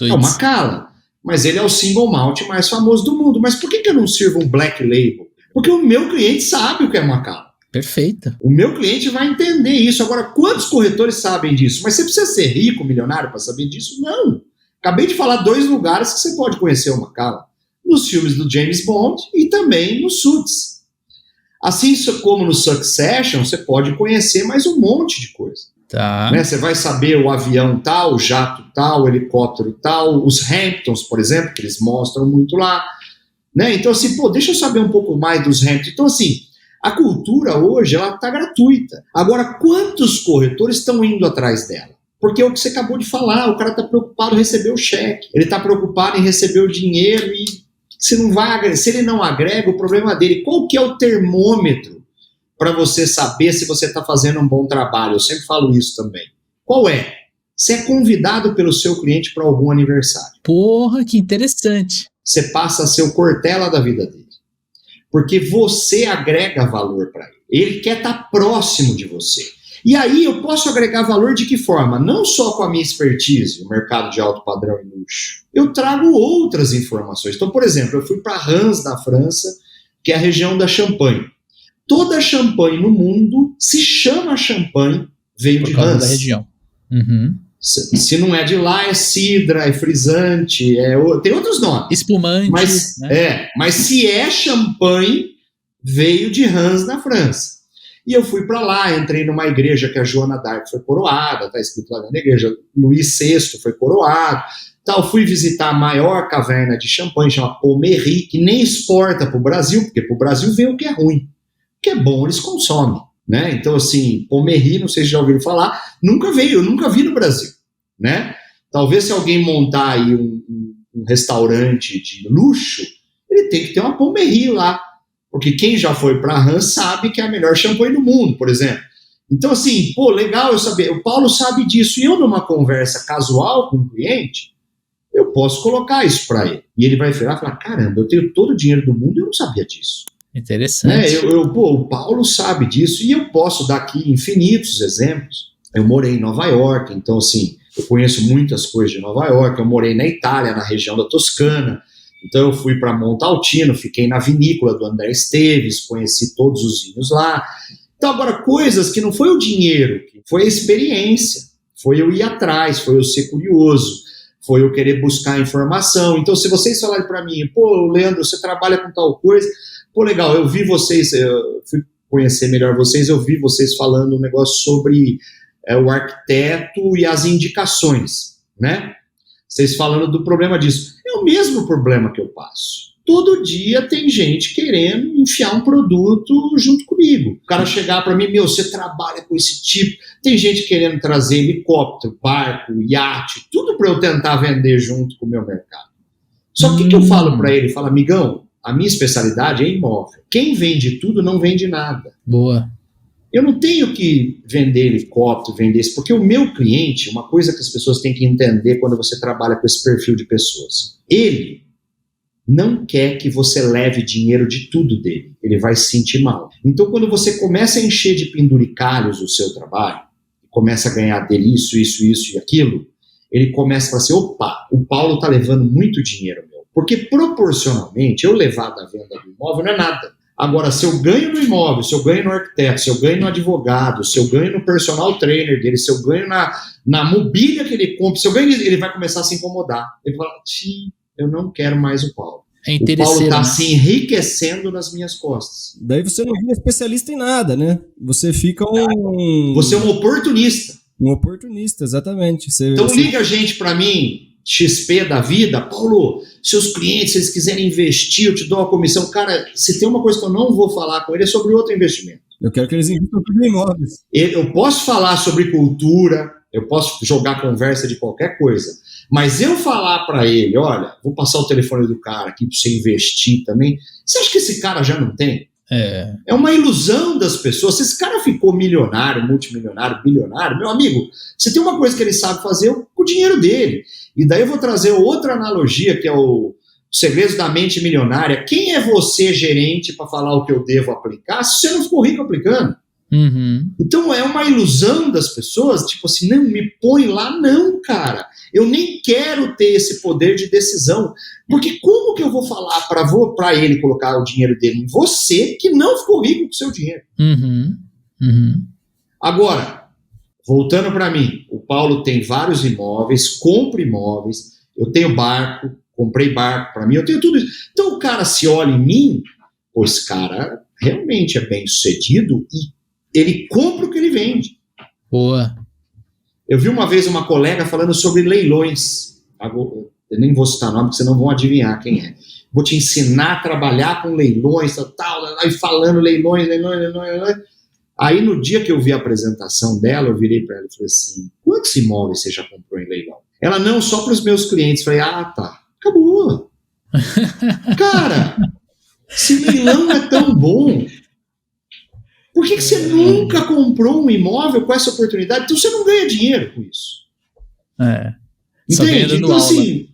É o Macallan, mas ele é o single malt mais famoso do mundo. Mas por que eu não sirvo um Black Label? Porque o meu cliente sabe o que é Macallan.
Perfeito.
O meu cliente vai entender isso. Agora, quantos corretores sabem disso? Mas você precisa ser rico, milionário para saber disso? Não. Acabei de falar 2 lugares que você pode conhecer o Macallan. Nos filmes do James Bond e também no Suits. Assim como no Succession, você pode conhecer mais um monte de coisa.
Tá.
Né? Você vai saber o avião tal, o jato tal, o helicóptero tal, os Hamptons, por exemplo, que eles mostram muito lá. Né? Então, assim, deixa eu saber um pouco mais dos Hamptons. Então, assim, a cultura hoje, ela está gratuita. Agora, quantos corretores estão indo atrás dela? Porque é o que você acabou de falar, o cara está preocupado em receber o cheque, ele está preocupado em receber o dinheiro e se ele não agrega, o problema dele. Qual que é o termômetro para você saber se você está fazendo um bom trabalho? Eu sempre falo isso também. Qual é? Você é convidado pelo seu cliente para algum aniversário.
Porra, que interessante.
Você passa a ser o Cortella da vida dele. Porque você agrega valor para ele. Ele quer estar próximo de você. E aí eu posso agregar valor de que forma? Não só com a minha expertise, o mercado de alto padrão e luxo. Eu trago outras informações. Então, por exemplo, eu fui para Reims, na França, que é a região da Champagne. Toda Champagne no mundo se chama Champagne, veio de Reims.
Da região.
Se não é de lá, é cidra, é frisante, tem outros nomes.
Espumante.
Mas se é Champagne, veio de Reims, na França. E eu fui para lá, entrei numa igreja que a Joana d'Arc foi coroada, está escrito lá na igreja, Luís VI foi coroado, tal. Fui visitar a maior caverna de champanhe, chama Pommery, que nem exporta para o Brasil, porque para o Brasil vem o que é ruim. O que é bom, eles consomem. Né? Então, assim, Pommery, não sei se já ouviram falar, eu nunca vi no Brasil. Né? Talvez se alguém montar aí um restaurante de luxo, ele tem que ter uma Pommery lá. Porque quem já foi para a Reims sabe que é a melhor champanhe do mundo, por exemplo. Então, assim, legal eu saber. O Paulo sabe disso. E eu, numa conversa casual com o cliente, eu posso colocar isso para ele. E ele vai virar e falar, caramba, eu tenho todo o dinheiro do mundo e eu não sabia disso.
Interessante.
O Paulo sabe disso. E eu posso dar aqui infinitos exemplos. Eu morei em Nova York, então, assim, eu conheço muitas coisas de Nova York. Eu morei na Itália, na região da Toscana. Então eu fui para Montaltino, fiquei na vinícola do André Esteves, conheci todos os vinhos lá. Então agora, coisas que não foi o dinheiro, foi a experiência, foi eu ir atrás, foi eu ser curioso, foi eu querer buscar informação. Então se vocês falarem para mim, Leandro, você trabalha com tal coisa, legal, eu vi vocês, eu fui conhecer melhor vocês, eu vi vocês falando um negócio sobre o arquiteto e as indicações, né? Vocês falando do problema disso. É o mesmo problema que eu passo. Todo dia tem gente querendo enfiar um produto junto comigo. O cara chegar para mim, você trabalha com esse tipo. Tem gente querendo trazer helicóptero, barco, iate, tudo para eu tentar vender junto com o meu mercado. Só que o que eu falo para ele? Falo, amigão, a minha especialidade é imóvel. Quem vende tudo não vende nada.
Boa.
Eu não tenho que vender helicóptero, vender isso, porque o meu cliente, uma coisa que as pessoas têm que entender quando você trabalha com esse perfil de pessoas, ele não quer que você leve dinheiro de tudo dele, ele vai se sentir mal. Então, quando você começa a encher de penduricalhos o seu trabalho, começa a ganhar dele isso e aquilo, ele começa a falar assim, opa, o Paulo está levando muito dinheiro, meu. Porque proporcionalmente, eu levar da venda do imóvel não é nada. Agora, se eu ganho no imóvel, se eu ganho no arquiteto, se eu ganho no advogado, se eu ganho no personal trainer dele, se eu ganho na mobília que ele compra, se eu ganho, ele vai começar a se incomodar. Ele vai falar, eu não quero mais o Paulo. O Paulo está se enriquecendo nas minhas costas.
Daí você não vira especialista em nada, né? Você fica
Você é um oportunista.
Um oportunista, exatamente.
Então liga a gente para mim, XP da vida, Paulo, seus clientes, se eles quiserem investir, eu te dou uma comissão. Cara, se tem uma coisa que eu não vou falar com ele é sobre outro investimento.
Eu quero que eles investam tudo em imóveis.
Eu posso falar sobre cultura, eu posso jogar conversa de qualquer coisa, mas eu falar para ele, olha, vou passar o telefone do cara aqui para você investir também, você acha que esse cara já não tem? É uma ilusão das pessoas. Se esse cara ficou milionário, multimilionário, bilionário, meu amigo, você tem uma coisa que ele sabe fazer com o dinheiro dele. E daí eu vou trazer outra analogia, que é o Segredos da Mente Milionária. Quem é você, gerente, para falar o que eu devo aplicar, se você não ficou rico aplicando?
Uhum.
Então é uma ilusão das pessoas, tipo assim, não, me põe lá, não, cara. Eu nem quero ter esse poder de decisão. Porque como que eu vou falar para ele colocar o dinheiro dele em você, que não ficou rico com o seu dinheiro?
Uhum. Uhum.
Agora, voltando para mim, o Paulo tem vários imóveis, compra imóveis, eu tenho barco, comprei barco para mim, eu tenho tudo isso. Então o cara se olha em mim, pô, esse cara realmente é bem sucedido e ele compra o que ele vende.
Boa.
Eu vi uma vez uma colega falando sobre leilões. Eu nem vou citar nome, porque vocês não vão adivinhar quem é. Vou te ensinar a trabalhar com leilões, tal, e falando leilões. Aí, no dia que eu vi a apresentação dela, eu virei para ela e falei assim, quantos imóveis você já comprou em leilão? Ela, não, só para os meus clientes. Falei, tá, acabou. Cara, se leilão é tão bom, por que você nunca comprou um imóvel com essa oportunidade? Então você não ganha dinheiro com isso. Entende? Então assim,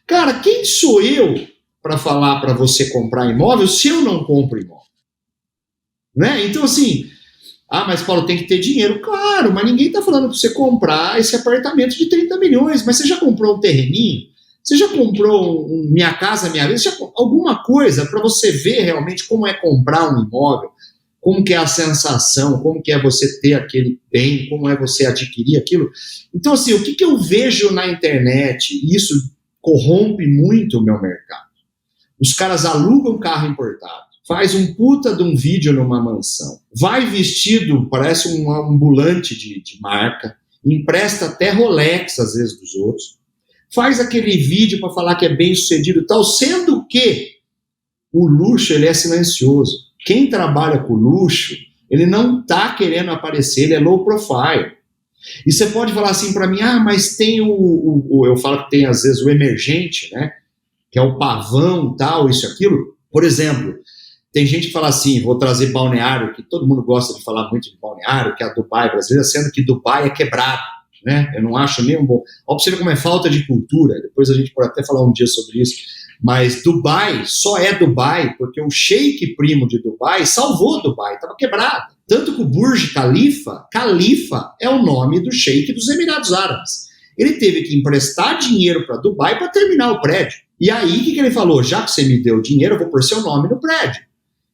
cara, quem sou eu para falar para você comprar imóvel se eu não compro imóvel? Né? Então assim, mas Paulo, tem que ter dinheiro. Claro, mas ninguém está falando para você comprar esse apartamento de 30 milhões. Mas você já comprou um terreninho? Você já comprou Minha Casa Minha Vida? Alguma coisa para você ver realmente como é comprar um imóvel? Como que é a sensação, como que é você ter aquele bem, como é você adquirir aquilo. Então, assim, o que eu vejo na internet, e isso corrompe muito o meu mercado. Os caras alugam carro importado, faz um puta de um vídeo numa mansão, vai vestido, parece um ambulante de marca, empresta até Rolex, às vezes, dos outros, faz aquele vídeo para falar que é bem sucedido e tal, sendo que o luxo, ele é silencioso. Quem trabalha com luxo, ele não está querendo aparecer, ele é low profile. E você pode falar assim para mim, mas tem eu falo que tem às vezes o emergente, né? Que é o pavão, tal, isso e aquilo. Por exemplo, tem gente que fala assim, vou trazer balneário, que todo mundo gosta de falar muito de balneário, que é a Dubai brasileira, sendo que Dubai é quebrado, né? Eu não acho nem um bom... Ó, pra você ver como é falta de cultura, depois a gente pode até falar um dia sobre isso. Mas Dubai só é Dubai porque o sheik primo de Dubai salvou Dubai, estava quebrado. Tanto que o Burj Khalifa é o nome do sheik dos Emirados Árabes. Ele teve que emprestar dinheiro para Dubai para terminar o prédio. E aí, o que ele falou? Já que você me deu dinheiro, eu vou pôr seu nome no prédio.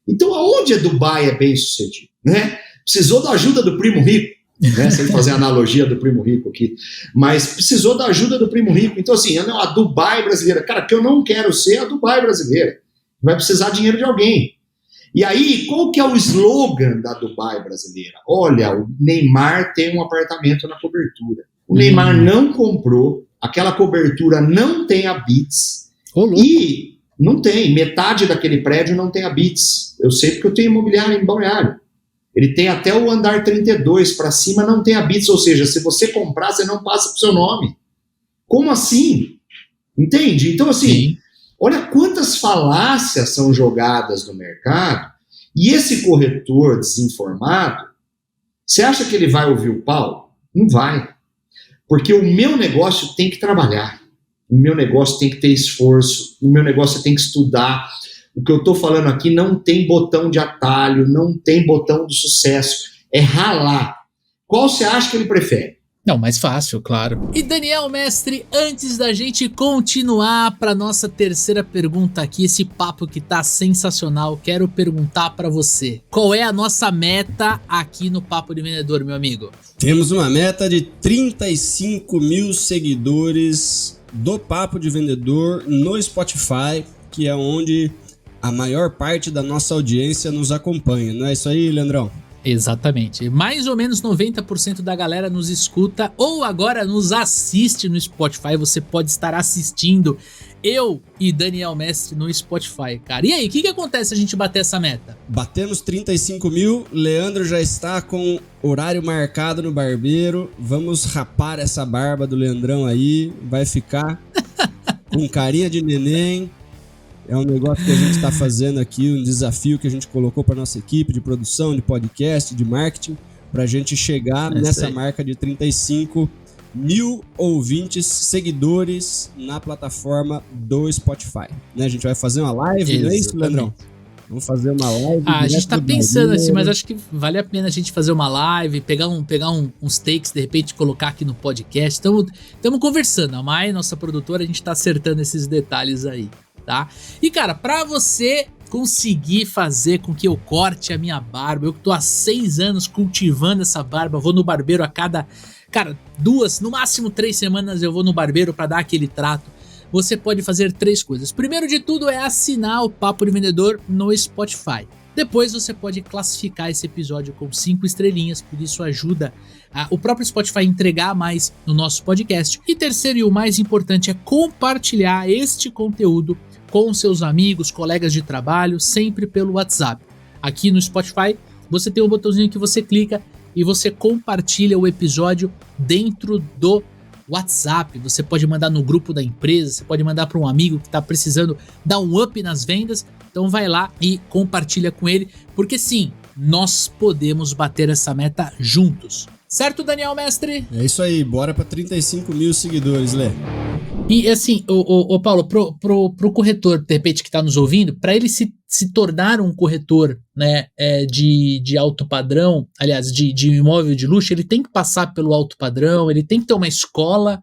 Então, aonde a Dubai é bem sucedido? Né? Precisou da ajuda do primo rico. Né, sem fazer a analogia do primo rico aqui, mas precisou da ajuda do primo rico. Então assim, a Dubai brasileira, cara, que eu não quero ser a Dubai brasileira, vai precisar dinheiro de alguém. E aí, qual que é o slogan da Dubai brasileira? Olha, o Neymar tem um apartamento na cobertura. O Neymar não comprou, aquela cobertura não tem a Bits e não tem, metade daquele prédio não tem a Bits. Eu sei porque eu tenho imobiliário em Balneário. Ele tem até o andar 32 para cima, não tem a Bits, ou seja, se você comprar, você não passa pro seu nome. Como assim? Entende? Então, assim, sim, olha quantas falácias são jogadas no mercado, e esse corretor desinformado, você acha que ele vai ouvir o Paulo? Não vai. Porque o meu negócio tem que trabalhar, o meu negócio tem que ter esforço, o meu negócio tem que estudar. O que eu estou falando aqui não tem botão de atalho, não tem botão de sucesso, é ralar. Qual você acha que ele prefere?
Não, mais fácil, claro. E Daniel, mestre, antes da gente continuar para nossa terceira pergunta aqui, esse papo que tá sensacional, quero perguntar para você, qual é a nossa meta aqui no Papo de Vendedor, meu amigo?
Temos uma meta de 35 mil seguidores do Papo de Vendedor no Spotify, que é onde a maior parte da nossa audiência nos acompanha. Não é isso aí, Leandrão?
Exatamente. Mais ou menos 90% da galera nos escuta ou agora nos assiste no Spotify. Você pode estar assistindo eu e Daniel Mestre no Spotify, cara. E aí, o que acontece se a gente bater essa meta?
Batemos 35 mil, Leandro já está com horário marcado no barbeiro. Vamos rapar essa barba do Leandrão aí, vai ficar com carinha de neném. É um negócio que a gente está fazendo aqui, um desafio que a gente colocou para nossa equipe de produção, de podcast, de marketing, para a gente chegar nessa marca de 35 mil ouvintes, seguidores na plataforma do Spotify. Né? A gente vai fazer uma live, não é isso, Leandrão? Vamos fazer uma live.
A gente tá pensando assim, mas acho que vale a pena a gente fazer uma live, pegar uns takes, de repente colocar aqui no podcast. Estamos conversando, a Mai, nossa produtora, a gente tá acertando esses detalhes aí. Tá? E cara, pra você conseguir fazer com que eu corte a minha barba, eu que tô há 6 anos cultivando essa barba, vou no barbeiro a cada, cara, 2, no máximo 3 semanas eu vou no barbeiro pra dar aquele trato. Você pode fazer 3 coisas. Primeiro de tudo é assinar o Papo de Vendedor no Spotify. Depois você pode classificar esse episódio com 5 estrelinhas, por isso ajuda o próprio Spotify a entregar mais no nosso podcast. E terceiro e o mais importante é compartilhar este conteúdo com seus amigos, colegas de trabalho, sempre pelo WhatsApp. Aqui no Spotify você tem um botãozinho que você clica e você compartilha o episódio dentro do WhatsApp. Você pode mandar no grupo da empresa, você pode mandar para um amigo que está precisando dar um up nas vendas. Então vai lá e compartilha com ele, porque sim, nós podemos bater essa meta juntos. Certo, Daniel Mestre?
É isso aí, bora para 35 mil seguidores, Lê.
E assim, o Paulo, pro corretor, de repente, que está nos ouvindo, para ele se tornar um corretor, né, de alto padrão, aliás, de imóvel de luxo, ele tem que passar pelo alto padrão, ele tem que ter uma escola,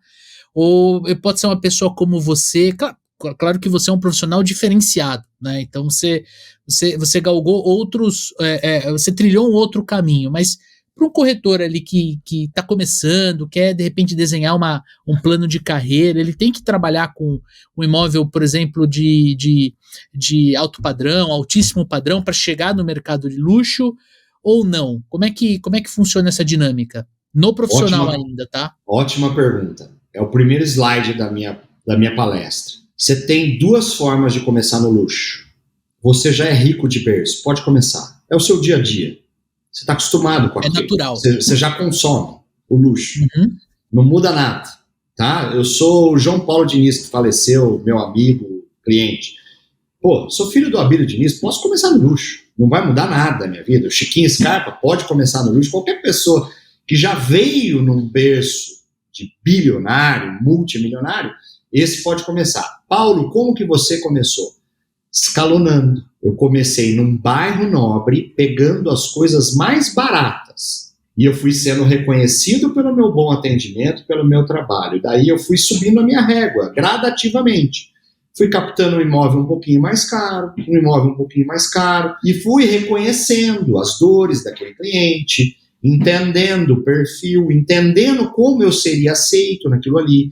ou pode ser uma pessoa como você. Claro que você é um profissional diferenciado, né? Então você galgou outros, você trilhou um outro caminho, mas para um corretor ali que está começando, quer de repente desenhar um plano de carreira, ele tem que trabalhar com um imóvel, por exemplo, de alto padrão, altíssimo padrão, para chegar no mercado de luxo ou não? Como é que funciona essa dinâmica? No profissional ainda, tá?
Ótima pergunta. É o primeiro slide da minha palestra. Você tem 2 formas de começar no luxo. Você já é rico de berço, pode começar. É o seu dia a dia. Você está acostumado com aquilo.
É natural.
Você já consome o luxo.
Uhum.
Não muda nada. Tá? Eu sou o João Paulo Diniz, que faleceu, meu amigo, cliente. Pô, sou filho do Abílio Diniz, posso começar no luxo. Não vai mudar nada na minha vida. O Chiquinho Scarpa pode começar no luxo. Qualquer pessoa que já veio num berço de bilionário, multimilionário, esse pode começar. Paulo, como que você começou? Escalonando. Eu comecei num bairro nobre, pegando as coisas mais baratas. E eu fui sendo reconhecido pelo meu bom atendimento, pelo meu trabalho. Daí eu fui subindo a minha régua, gradativamente. Fui captando um imóvel um pouquinho mais caro, um imóvel um pouquinho mais caro, e fui reconhecendo as dores daquele cliente, entendendo o perfil, entendendo como eu seria aceito naquilo ali.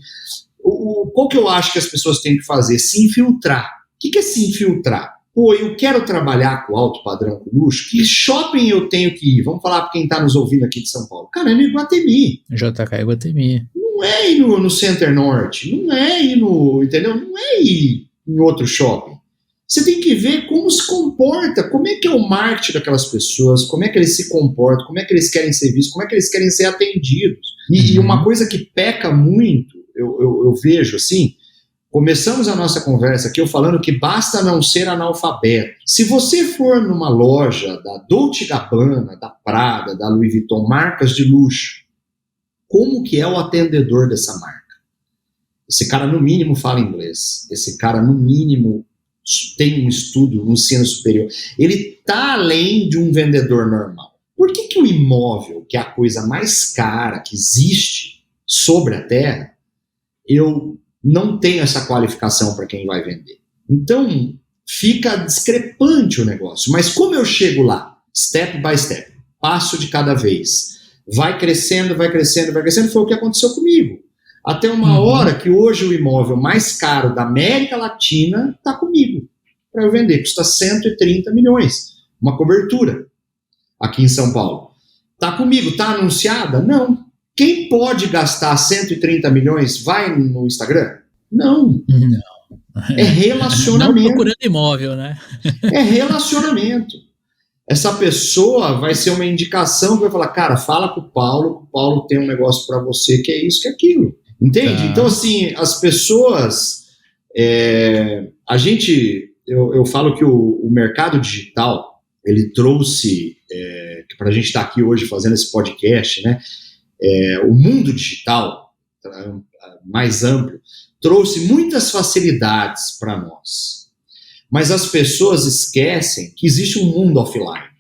Qual que eu acho que as pessoas têm que fazer? Se infiltrar. O que é se infiltrar? Pô, eu quero trabalhar com alto padrão, com luxo, que shopping eu tenho que ir? Vamos falar para quem está nos ouvindo aqui de São Paulo. Cara, é no Iguatemi.
JK Iguatemi.
Não não é ir no Center Norte, não é ir entendeu? Não é ir em outro shopping. Você tem que ver como se comporta, como é que é o marketing daquelas pessoas, como é que eles se comportam, como é que eles querem ser vistos, como é que eles querem ser atendidos. E uma coisa que peca muito, eu vejo assim, começamos a nossa conversa aqui eu falando que basta não ser analfabeto. Se você for numa loja da Dolce & Gabbana, da Prada, da Louis Vuitton, marcas de luxo, como que é o atendedor dessa marca? Esse cara no mínimo fala inglês, esse cara no mínimo tem um estudo, um ensino superior. Ele está além de um vendedor normal. Por que o imóvel, que é a coisa mais cara que existe sobre a terra, eu não tenho essa qualificação para quem vai vender? Então, fica discrepante o negócio. Mas como eu chego lá, step by step, passo de cada vez, vai crescendo, foi o que aconteceu comigo. Até uma hora que hoje o imóvel mais caro da América Latina está comigo para eu vender. Custa 130 milhões. Uma cobertura aqui em São Paulo. Está comigo, está anunciada? Não. Quem pode gastar 130 milhões vai no Instagram? Não. É relacionamento.
Não procurando imóvel, né?
É relacionamento. Essa pessoa vai ser uma indicação que vai falar, cara, fala com o Paulo tem um negócio para você que é isso, que é aquilo. Entende? Tá. Então, assim, as pessoas... Eu falo que o mercado digital, ele trouxe, para a gente estar aqui hoje fazendo esse podcast, né? O mundo digital, mais amplo, trouxe muitas facilidades para nós. Mas as pessoas esquecem que existe um mundo offline.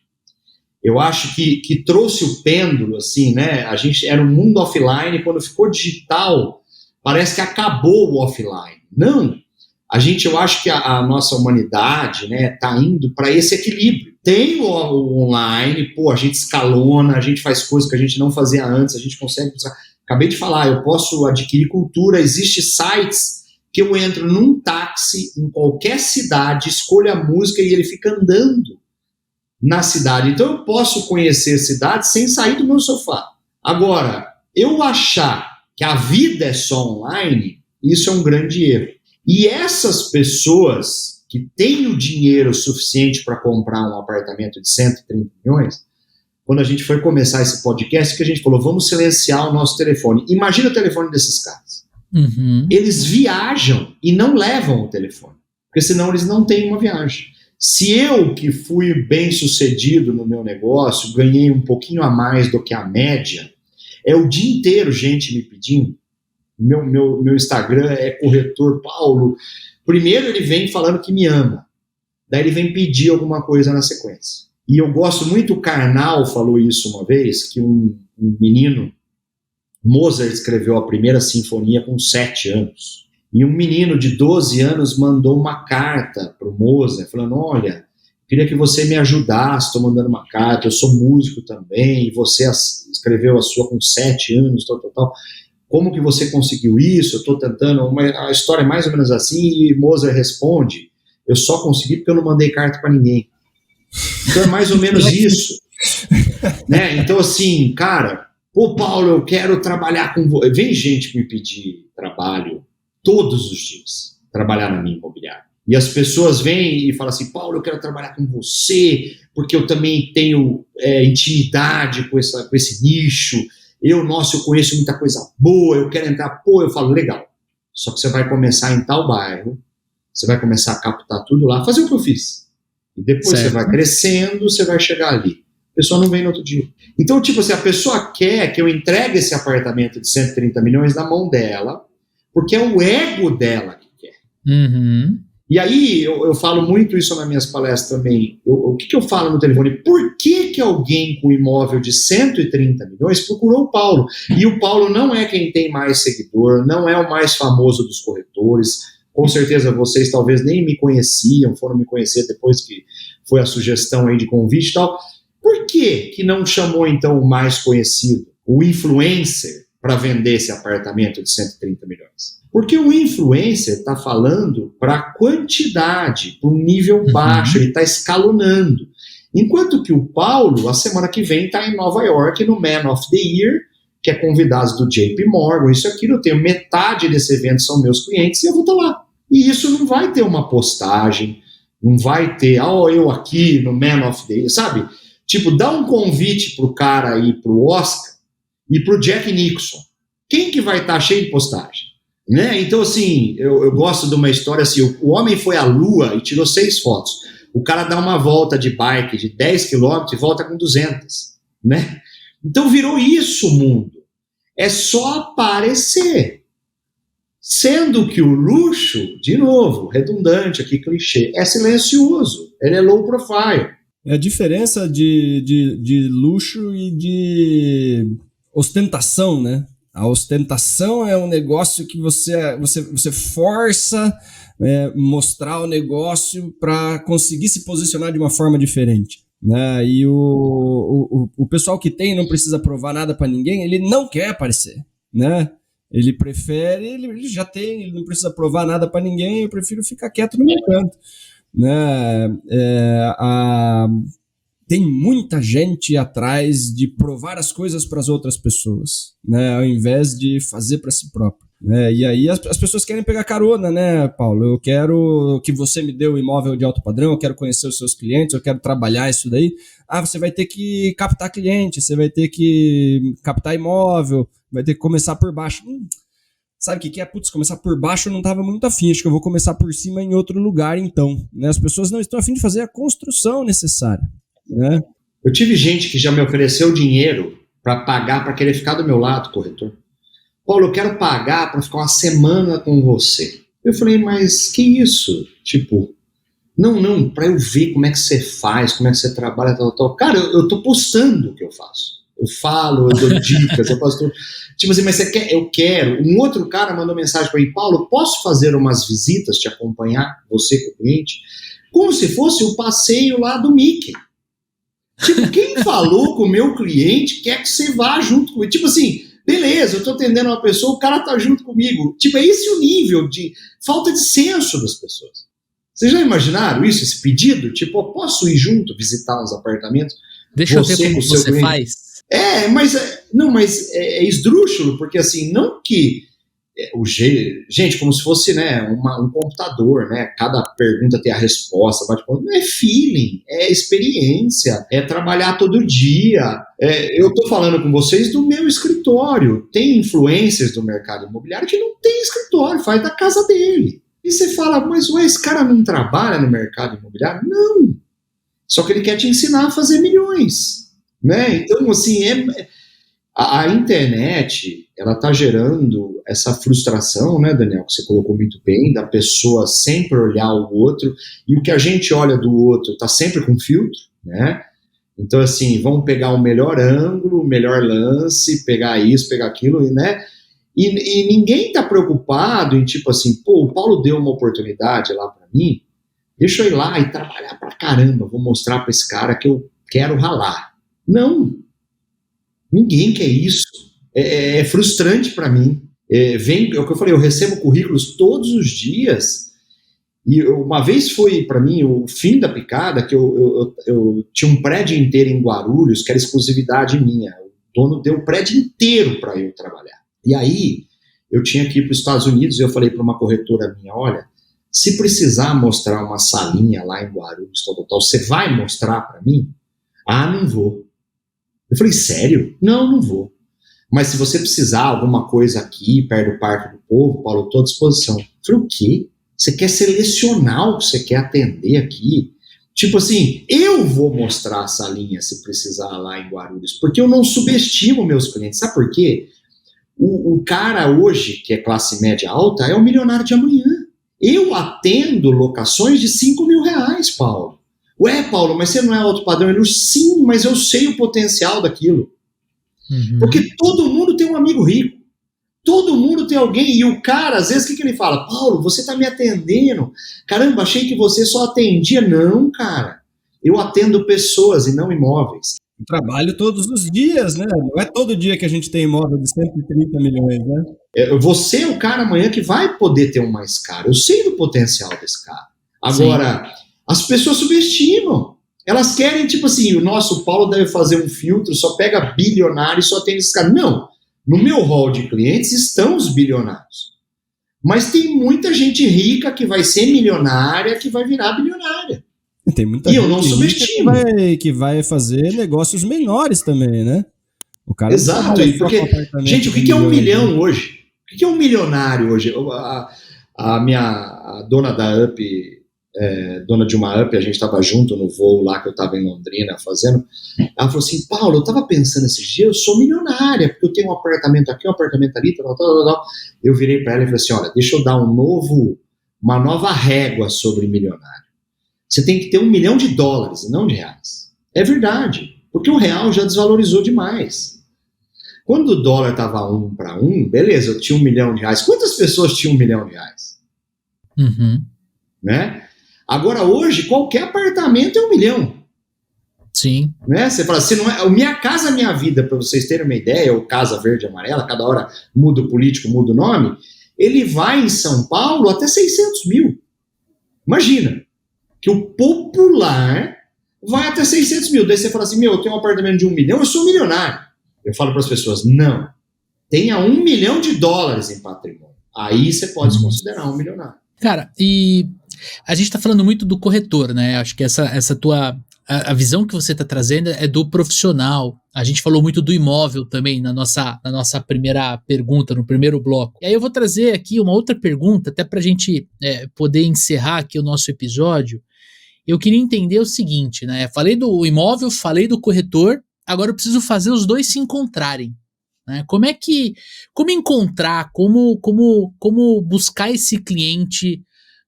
Eu acho que trouxe o pêndulo, assim, né? A gente era um mundo offline, quando ficou digital, parece que acabou o offline. Não. Eu acho que a nossa humanidade, né, tá indo para esse equilíbrio. Tem o online, a gente escalona, a gente faz coisas que a gente não fazia antes, a gente consegue... Acabei de falar, eu posso adquirir cultura, existem sites que eu entro num táxi em qualquer cidade, escolho a música e ele fica andando na cidade. Então eu posso conhecer cidades sem sair do meu sofá. Agora, eu achar que a vida é só online, isso é um grande erro. E essas pessoas que têm o dinheiro suficiente para comprar um apartamento de 130 milhões, quando a gente foi começar esse podcast, que a gente falou, vamos silenciar o nosso telefone. Imagina o telefone desses caras. Eles viajam e não levam o telefone, porque senão eles não têm uma viagem. Se eu, que fui bem sucedido no meu negócio, ganhei um pouquinho a mais do que a média, é o dia inteiro gente me pedindo. Meu Instagram é corretor Paulo. Primeiro ele vem falando que me ama, daí ele vem pedir alguma coisa na sequência. E eu gosto muito, o Karnal falou isso uma vez, que um menino, Mozart escreveu a primeira sinfonia com 7 anos. E um menino de 12 anos mandou uma carta para o Mozart, falando, olha, queria que você me ajudasse, estou mandando uma carta, eu sou músico também, e você escreveu a sua com 7 anos, tal. Como que você conseguiu isso? Eu estou tentando... A história é mais ou menos assim, e Mozart responde, eu só consegui porque eu não mandei carta para ninguém. Então é mais ou menos isso. Né? Então, assim, cara, Paulo, eu quero trabalhar com você. Vem gente me pedir trabalho todos os dias, trabalhar na minha imobiliária. E as pessoas vêm e falam assim, Paulo, eu quero trabalhar com você, porque eu também tenho intimidade com esse nicho. Eu conheço muita coisa boa, eu quero entrar. Eu falo, legal. Só que você vai começar em tal bairro, você vai começar a captar tudo lá, fazer o que eu fiz. E depois Você vai crescendo, você vai chegar ali. A pessoa não vem no outro dia. Então, tipo assim, a pessoa quer que eu entregue esse apartamento de 130 milhões na mão dela, porque é o ego dela que quer. E aí, eu falo muito isso nas minhas palestras também. O que eu falo no telefone? Por que alguém com imóvel de 130 milhões procurou o Paulo? E o Paulo não é quem tem mais seguidor, não é o mais famoso dos corretores. Com certeza vocês talvez nem me conheciam, foram me conhecer depois que foi a sugestão aí de convite e tal. Por que não chamou então o mais conhecido, o influencer, para vender esse apartamento de 130 milhões? Porque o influencer está falando para a quantidade, para um nível baixo, ele está escalonando. Enquanto que o Paulo, a semana que vem, está em Nova York, no Man of the Year, que é convidados do JP Morgan, isso e aquilo, eu tenho metade desse evento são meus clientes e eu vou estar lá. E isso não vai ter uma postagem, não vai ter, eu aqui no Man of the Year, sabe? Tipo, dá um convite pro cara ir pro Oscar e pro Jack Nicholson. Quem que vai estar cheio de postagem? Né? Então, assim, eu gosto de uma história assim, o homem foi à Lua e tirou 6 fotos. O cara dá uma volta de bike de 10 km e volta com 200, né? Então virou isso o mundo. É só aparecer. Sendo que o luxo, de novo, redundante aqui, clichê, é silencioso, ele é low profile.
É a diferença de luxo e de ostentação, né? A ostentação é um negócio que você força mostrar o negócio para conseguir se posicionar de uma forma diferente, né? E o pessoal que não precisa provar nada para ninguém, ele não quer aparecer, né? Ele prefere, ele já tem, ele não precisa provar nada para ninguém, eu prefiro ficar quieto no meu canto, né? Tem muita gente atrás de provar as coisas para as outras pessoas, né? Ao invés de fazer para si próprio, né? E aí as pessoas querem pegar carona, né, Paulo? Eu quero que você me dê um imóvel de alto padrão, eu quero conhecer os seus clientes, eu quero trabalhar isso daí. Você vai ter que captar cliente, você vai ter que captar imóvel, vai ter que começar por baixo. Sabe o que é? Putz, começar por baixo eu não estava muito afim, acho que eu vou começar por cima em outro lugar então, né? As pessoas não estão afim de fazer a construção necessária, né?
Eu tive gente que já me ofereceu dinheiro para pagar, para querer ficar do meu lado, corretor. Paulo, eu quero pagar para ficar uma semana com você. Eu falei, mas que isso? Tipo, não, para eu ver como é que você faz, como é que você trabalha, tal. Cara, eu tô postando o que eu faço. Eu falo, eu dou dicas, eu faço tudo. Tipo assim, mas você quer? Eu quero. Um outro cara mandou mensagem para mim, Paulo, posso fazer umas visitas, te acompanhar, você com o cliente? Como se fosse o passeio lá do Mickey. Tipo, quem falou com o meu cliente quer que você vá junto comigo. Tipo assim, beleza, eu tô atendendo uma pessoa, o cara tá junto comigo. Tipo, é esse o nível de falta de senso das pessoas. Vocês já imaginaram isso, esse pedido? Tipo, eu posso ir junto, visitar uns apartamentos?
Deixa eu ver como você faz.
Mas é esdrúxulo, porque assim, não que gente, como se fosse, né, um computador, né, cada pergunta tem a resposta, não é feeling, é experiência, é trabalhar todo dia. Eu tô falando com vocês do meu escritório, tem influencers do mercado imobiliário que não tem escritório, faz da casa dele. E você fala, mas esse cara não trabalha no mercado imobiliário? Não, só que ele quer te ensinar a fazer milhões, né? Então, assim, a internet, ela está gerando essa frustração, né, Daniel, que você colocou muito bem, da pessoa sempre olhar o outro, e o que a gente olha do outro está sempre com filtro, né? Então, assim, vamos pegar o melhor ângulo, o melhor lance, pegar isso, pegar aquilo, né? E ninguém está preocupado em, tipo assim, o Paulo deu uma oportunidade lá para mim, deixa eu ir lá e trabalhar pra caramba, vou mostrar para esse cara que eu quero ralar. Não. Ninguém quer isso. É frustrante para mim. É o que eu falei, eu recebo currículos todos os dias, e uma vez foi para mim o fim da picada, que eu tinha um prédio inteiro em Guarulhos, que era exclusividade minha. O dono deu o prédio inteiro para eu trabalhar. E aí, eu tinha que ir para os Estados Unidos, e eu falei para uma corretora minha, olha, se precisar mostrar uma salinha lá em Guarulhos, tal, você vai mostrar para mim? Não vou. Eu falei, sério? Não vou. Mas se você precisar alguma coisa aqui, perto do Parque do Povo, Paulo, estou à disposição. Eu falei, o quê? Você quer selecionar o que você quer atender aqui? Tipo assim, eu vou mostrar a salinha se precisar lá em Guarulhos, porque eu não subestimo meus clientes. Sabe por quê? O cara hoje, que é classe média alta, é o milionário de amanhã. Eu atendo locações de R$5.000, Paulo. Ué, Paulo, mas você não é alto padrão? Eu, sim, mas eu sei o potencial daquilo. Uhum. Porque todo mundo tem um amigo rico. Todo mundo tem alguém. E o cara, às vezes, o que ele fala? Paulo, você tá me atendendo. Caramba, achei que você só atendia. Não, cara. Eu atendo pessoas e não imóveis.
Eu trabalho todos os dias, né? Não é todo dia que a gente tem imóvel de 130 milhões, né?
Você é o cara amanhã que vai poder ter um mais caro. Eu sei do potencial desse cara. Agora, sim, as pessoas subestimam. Elas querem, tipo assim, o nosso Paulo deve fazer um filtro, só pega bilionário e só tem esse cara. Não. No meu hall de clientes estão os bilionários. Mas tem muita gente rica que vai ser milionária, que vai virar bilionária.
Tem muita
E
gente
eu não subestimo.
que vai fazer negócios menores também, né? O cara
Exato, porque, gente, o que é 1 milhão hoje? O que é um milionário hoje? A dona da UP, dona de uma UP, a gente estava junto no voo lá que eu estava em Londrina fazendo, ela falou assim, Paulo, eu estava pensando esses dias, eu sou milionária, porque eu tenho um apartamento aqui, um apartamento ali, tal. Eu virei para ela e falei assim, olha, deixa eu dar uma nova régua sobre milionário. Você tem que ter $1 milhão e não de reais. É verdade, porque o real já desvalorizou demais. Quando o dólar estava 1 para 1, beleza, eu tinha $1 milhão. Quantas pessoas tinham $1 milhão?
Uhum.
Né? Agora, hoje, qualquer apartamento é $1 milhão.
Sim.
Né? Você fala, se não é, Minha Casa Minha Vida, para vocês terem uma ideia, ou Casa Verde e Amarela, cada hora muda o político, muda o nome, ele vai em São Paulo até 600 mil. Imagina, que o popular vai até 600 mil. Daí você fala assim, eu tenho um apartamento de $1 milhão, eu sou milionário. Eu falo para as pessoas, não, tenha $1 milhão em patrimônio. Aí você pode se considerar um milionário.
Cara, e a gente tá falando muito do corretor, né? Acho que essa tua... A visão que você está trazendo é do profissional. A gente falou muito do imóvel também na nossa primeira pergunta, no primeiro bloco. E aí eu vou trazer aqui uma outra pergunta, até para a gente poder encerrar aqui o nosso episódio. Eu queria entender o seguinte, né? Falei do imóvel, falei do corretor, agora eu preciso fazer os dois se encontrarem. Né? Como encontrar, como buscar esse cliente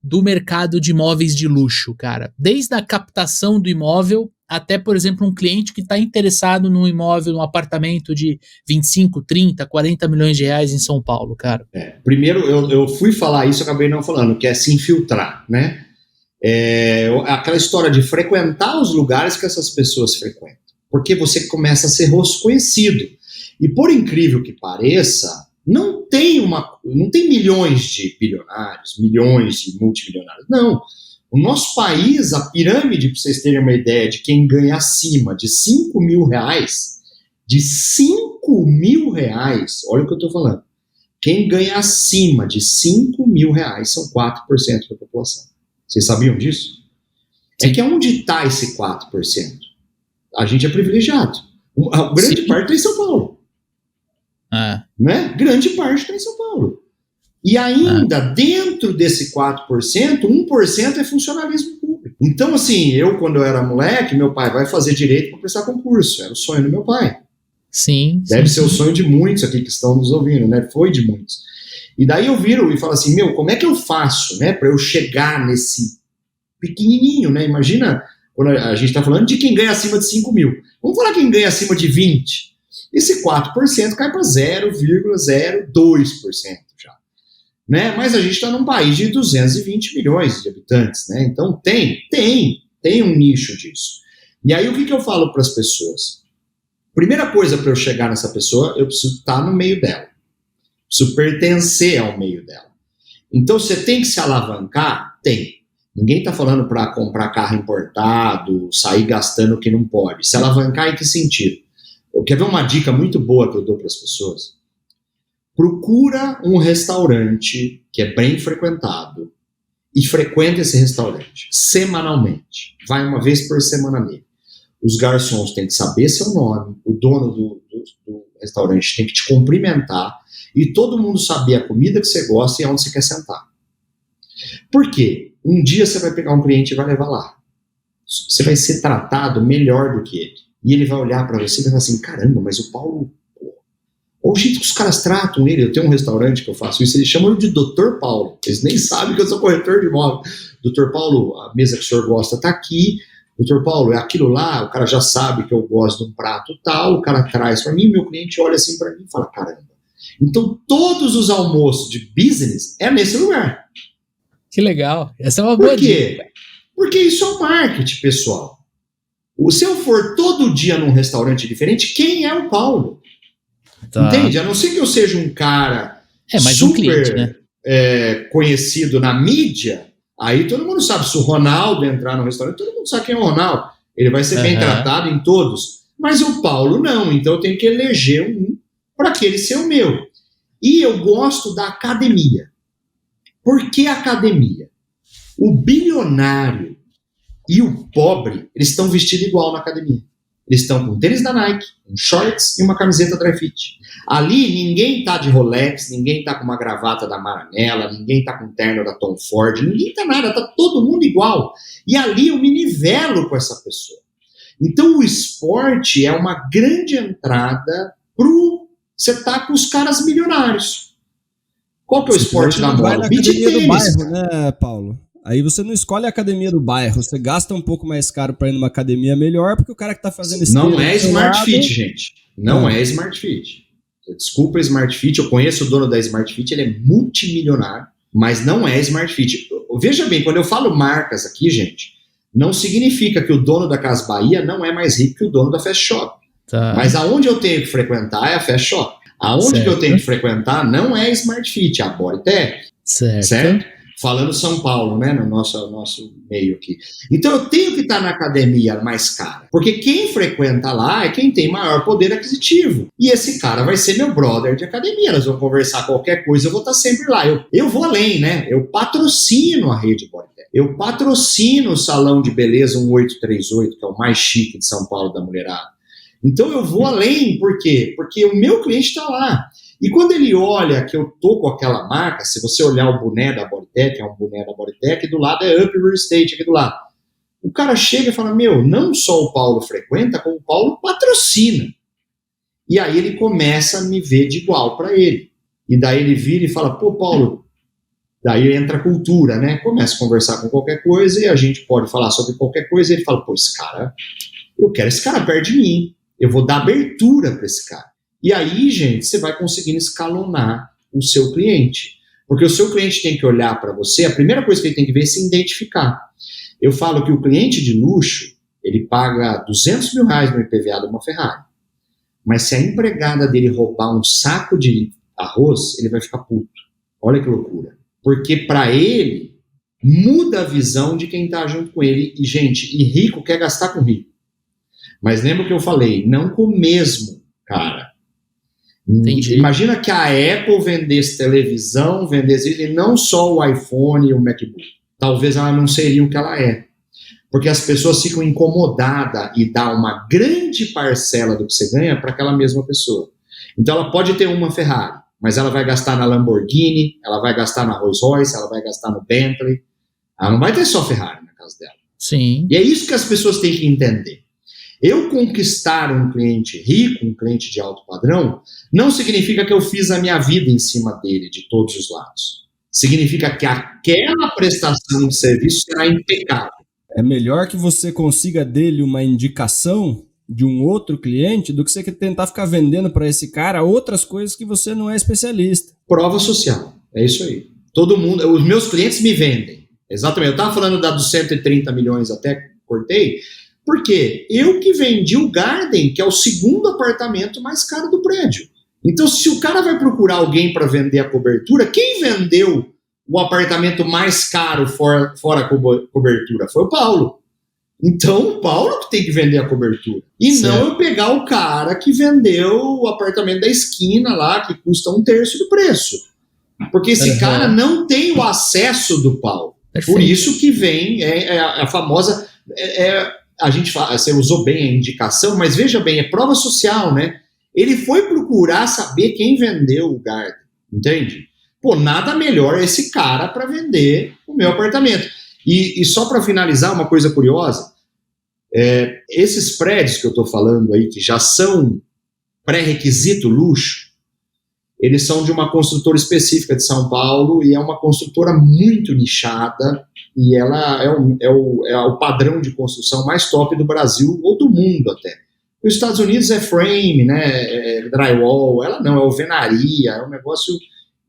do mercado de imóveis de luxo, cara? Desde a captação do imóvel até, por exemplo, um cliente que está interessado num imóvel, num apartamento de 25, 30, 40 milhões de reais em São Paulo, cara.
Primeiro, eu fui falar isso, acabei não falando, que é se infiltrar, né? Aquela história de frequentar os lugares que essas pessoas frequentam. Porque você começa a ser rosto conhecido. E por incrível que pareça, não tem milhões de bilionários, milhões de multimilionários. Não. O nosso país, a pirâmide, para vocês terem uma ideia, de quem ganha acima de R$5 mil, olha o que eu estou falando. Quem ganha acima de R$5 mil são 4% da população. Vocês sabiam disso?
Sim.
É que onde está esse 4%? A gente é privilegiado. A grande parte está em São Paulo. Né? Grande parte está em São Paulo. E ainda, dentro desse 4%, 1% é funcionalismo público. Então, assim, quando eu era moleque, meu pai vai fazer direito para prestar concurso. Era o sonho do meu pai.
Sim.
Deve ser o sonho de muitos aqui que estão nos ouvindo, né? Foi de muitos. E daí eu viro e falo assim, como é que eu faço, né, para eu chegar nesse pequenininho, né? Imagina, quando a gente está falando de quem ganha acima de 5 mil. Vamos falar quem ganha acima de 20. Esse 4% cai para 0,02% já. Né? Mas a gente está num país de 220 milhões de habitantes, né? Então tem um nicho disso. E aí o que eu falo para as pessoas? Primeira coisa para eu chegar nessa pessoa, eu preciso estar no meio dela. Preciso pertencer ao meio dela. Então você tem que se alavancar? Tem. Ninguém está falando para comprar carro importado, sair gastando o que não pode. Se alavancar em que sentido? Eu quero ver uma dica muito boa que eu dou para as pessoas. Procura um restaurante que é bem frequentado e frequenta esse restaurante semanalmente. Vai uma vez por semana nele. Os garçons têm que saber seu nome, o dono do restaurante tem que te cumprimentar e todo mundo saber a comida que você gosta e onde você quer sentar. Por quê? Um dia você vai pegar um cliente e vai levar lá. Você vai ser tratado melhor do que ele. E ele vai olhar para você e vai falar assim, caramba, mas o Paulo... Olha o jeito que os caras tratam ele. Eu tenho um restaurante que eu faço isso, eles chamam ele de Dr. Paulo. Eles nem sabem que eu sou corretor de imóvel. Dr. Paulo, a mesa que o senhor gosta está aqui. Dr. Paulo, é aquilo lá, o cara já sabe que eu gosto de um prato tal, o cara traz para mim, meu cliente olha assim para mim e fala, caramba. Então, todos os almoços de business é nesse lugar.
Que legal. Essa é uma boa dica.
Por quê? Porque isso é um marketing, pessoal. Se eu for todo dia num restaurante diferente, quem é o Paulo? Tá. Entende? A não ser que eu seja um cara
mais
super
um cliente, né?
Conhecido na mídia, aí todo mundo sabe. Se o Ronaldo entrar no restaurante, todo mundo sabe quem é o Ronaldo. Ele vai ser bem tratado em todos. Mas o Paulo não. Então eu tenho que eleger um para aquele ser o meu. E eu gosto da academia. Por que academia? O bilionário e o pobre, eles estão vestidos igual na academia. Eles estão com tênis da Nike, um shorts e uma camiseta dry fit. Ali ninguém tá de Rolex, ninguém tá com uma gravata da Maranella, ninguém tá com terno da Tom Ford, ninguém tá nada, tá todo mundo igual. E ali eu me nivelo com essa pessoa. Então o esporte é uma grande entrada pro você tá com os caras milionários. Qual que é o esporte da moda?
Vai na academia do bairro, né, Paulo? Aí você não escolhe a academia do bairro, você gasta um pouco mais caro para ir numa academia melhor, porque o cara que tá fazendo esse
não é Smart Fit, gente. Não é Smart Fit. Desculpa, Smart Fit. Eu conheço o dono da Smart Fit, ele é multimilionário, mas não é Smart Fit. Veja bem, quando eu falo marcas aqui, gente, não significa que o dono da Casa Bahia não é mais rico que o dono da Fast Shop.
Tá.
Mas aonde eu tenho que frequentar é a Fast Shop. Aonde que eu tenho que frequentar não é Smart Fit, é a Bodytech. Certo? Falando São Paulo, né, no nosso meio aqui. Então eu tenho que estar na academia mais cara, porque quem frequenta lá é quem tem maior poder aquisitivo. E esse cara vai ser meu brother de academia, nós vamos conversar qualquer coisa, eu vou estar sempre lá. Eu vou além, né? Eu patrocino a rede Bodytech. Eu patrocino o salão de beleza 1838, que é o mais chique de São Paulo da mulherada. Então eu vou além, por quê? Porque o meu cliente está lá. E quando ele olha que eu tô com aquela marca, se você olhar o boné da Bodytech, é um boné da Bodytech, e do lado é Up Real Estate, aqui do lado. O cara chega e fala, não só o Paulo frequenta, como o Paulo patrocina. E aí ele começa a me ver de igual para ele. E daí ele vira e fala, pô, Paulo, daí entra a cultura, né? Começa a conversar com qualquer coisa e a gente pode falar sobre qualquer coisa e ele fala, pô, eu quero esse cara perto de mim. Eu vou dar abertura para esse cara. E aí, gente, você vai conseguindo escalonar o seu cliente. Porque o seu cliente tem que olhar para você, a primeira coisa que ele tem que ver é se identificar. Eu falo que o cliente de luxo, ele paga R$200 mil no IPVA de uma Ferrari. Mas se a empregada dele roubar um saco de arroz, ele vai ficar puto. Olha que loucura. Porque para ele, muda a visão de quem está junto com ele. E, gente, rico quer gastar com rico. Mas lembra o que eu falei? Não com o mesmo, cara.
Entendi.
Imagina que a Apple vendesse televisão, vendesse não só o iPhone e o MacBook. Talvez ela não seria o que ela é. Porque as pessoas ficam incomodadas e dá uma grande parcela do que você ganha para aquela mesma pessoa. Então ela pode ter uma Ferrari, mas ela vai gastar na Lamborghini, ela vai gastar na Rolls Royce, ela vai gastar no Bentley. Ela não vai ter só Ferrari na casa dela.
Sim.
E é isso que as pessoas têm que entender. Eu conquistar um cliente rico, um cliente de alto padrão, não significa que eu fiz a minha vida em cima dele, de todos os lados. Significa que aquela prestação de serviço será impecável.
É melhor que você consiga dele uma indicação de um outro cliente do que você tentar ficar vendendo para esse cara outras coisas que você não é especialista.
Prova social, é isso aí. Todo mundo, os meus clientes me vendem. Exatamente, eu estava falando dos 130 milhões, até cortei, porque eu que vendi o Garden, que é o segundo apartamento mais caro do prédio. Então, se o cara vai procurar alguém para vender a cobertura, quem vendeu o apartamento mais caro fora a cobertura foi o Paulo. Então, o Paulo que tem que vender a cobertura. E certo. Não eu pegar o cara que vendeu o apartamento da esquina lá, que custa 1/3 do preço. Porque esse cara não tem o acesso do Paulo. Perfeito. Por isso que vem a famosa... a gente fala, você usou bem a indicação, mas veja bem, é prova social, né? Ele foi procurar saber quem vendeu o Garden, entende? Pô, nada melhor esse cara para vender o meu apartamento. E só para finalizar, uma coisa curiosa, esses prédios que eu estou falando aí, que já são pré-requisito luxo, eles são de uma construtora específica de São Paulo e é uma construtora muito nichada e ela é o padrão de construção mais top do Brasil ou do mundo até. Os Estados Unidos é frame, né, é drywall, ela não, é alvenaria, é um negócio...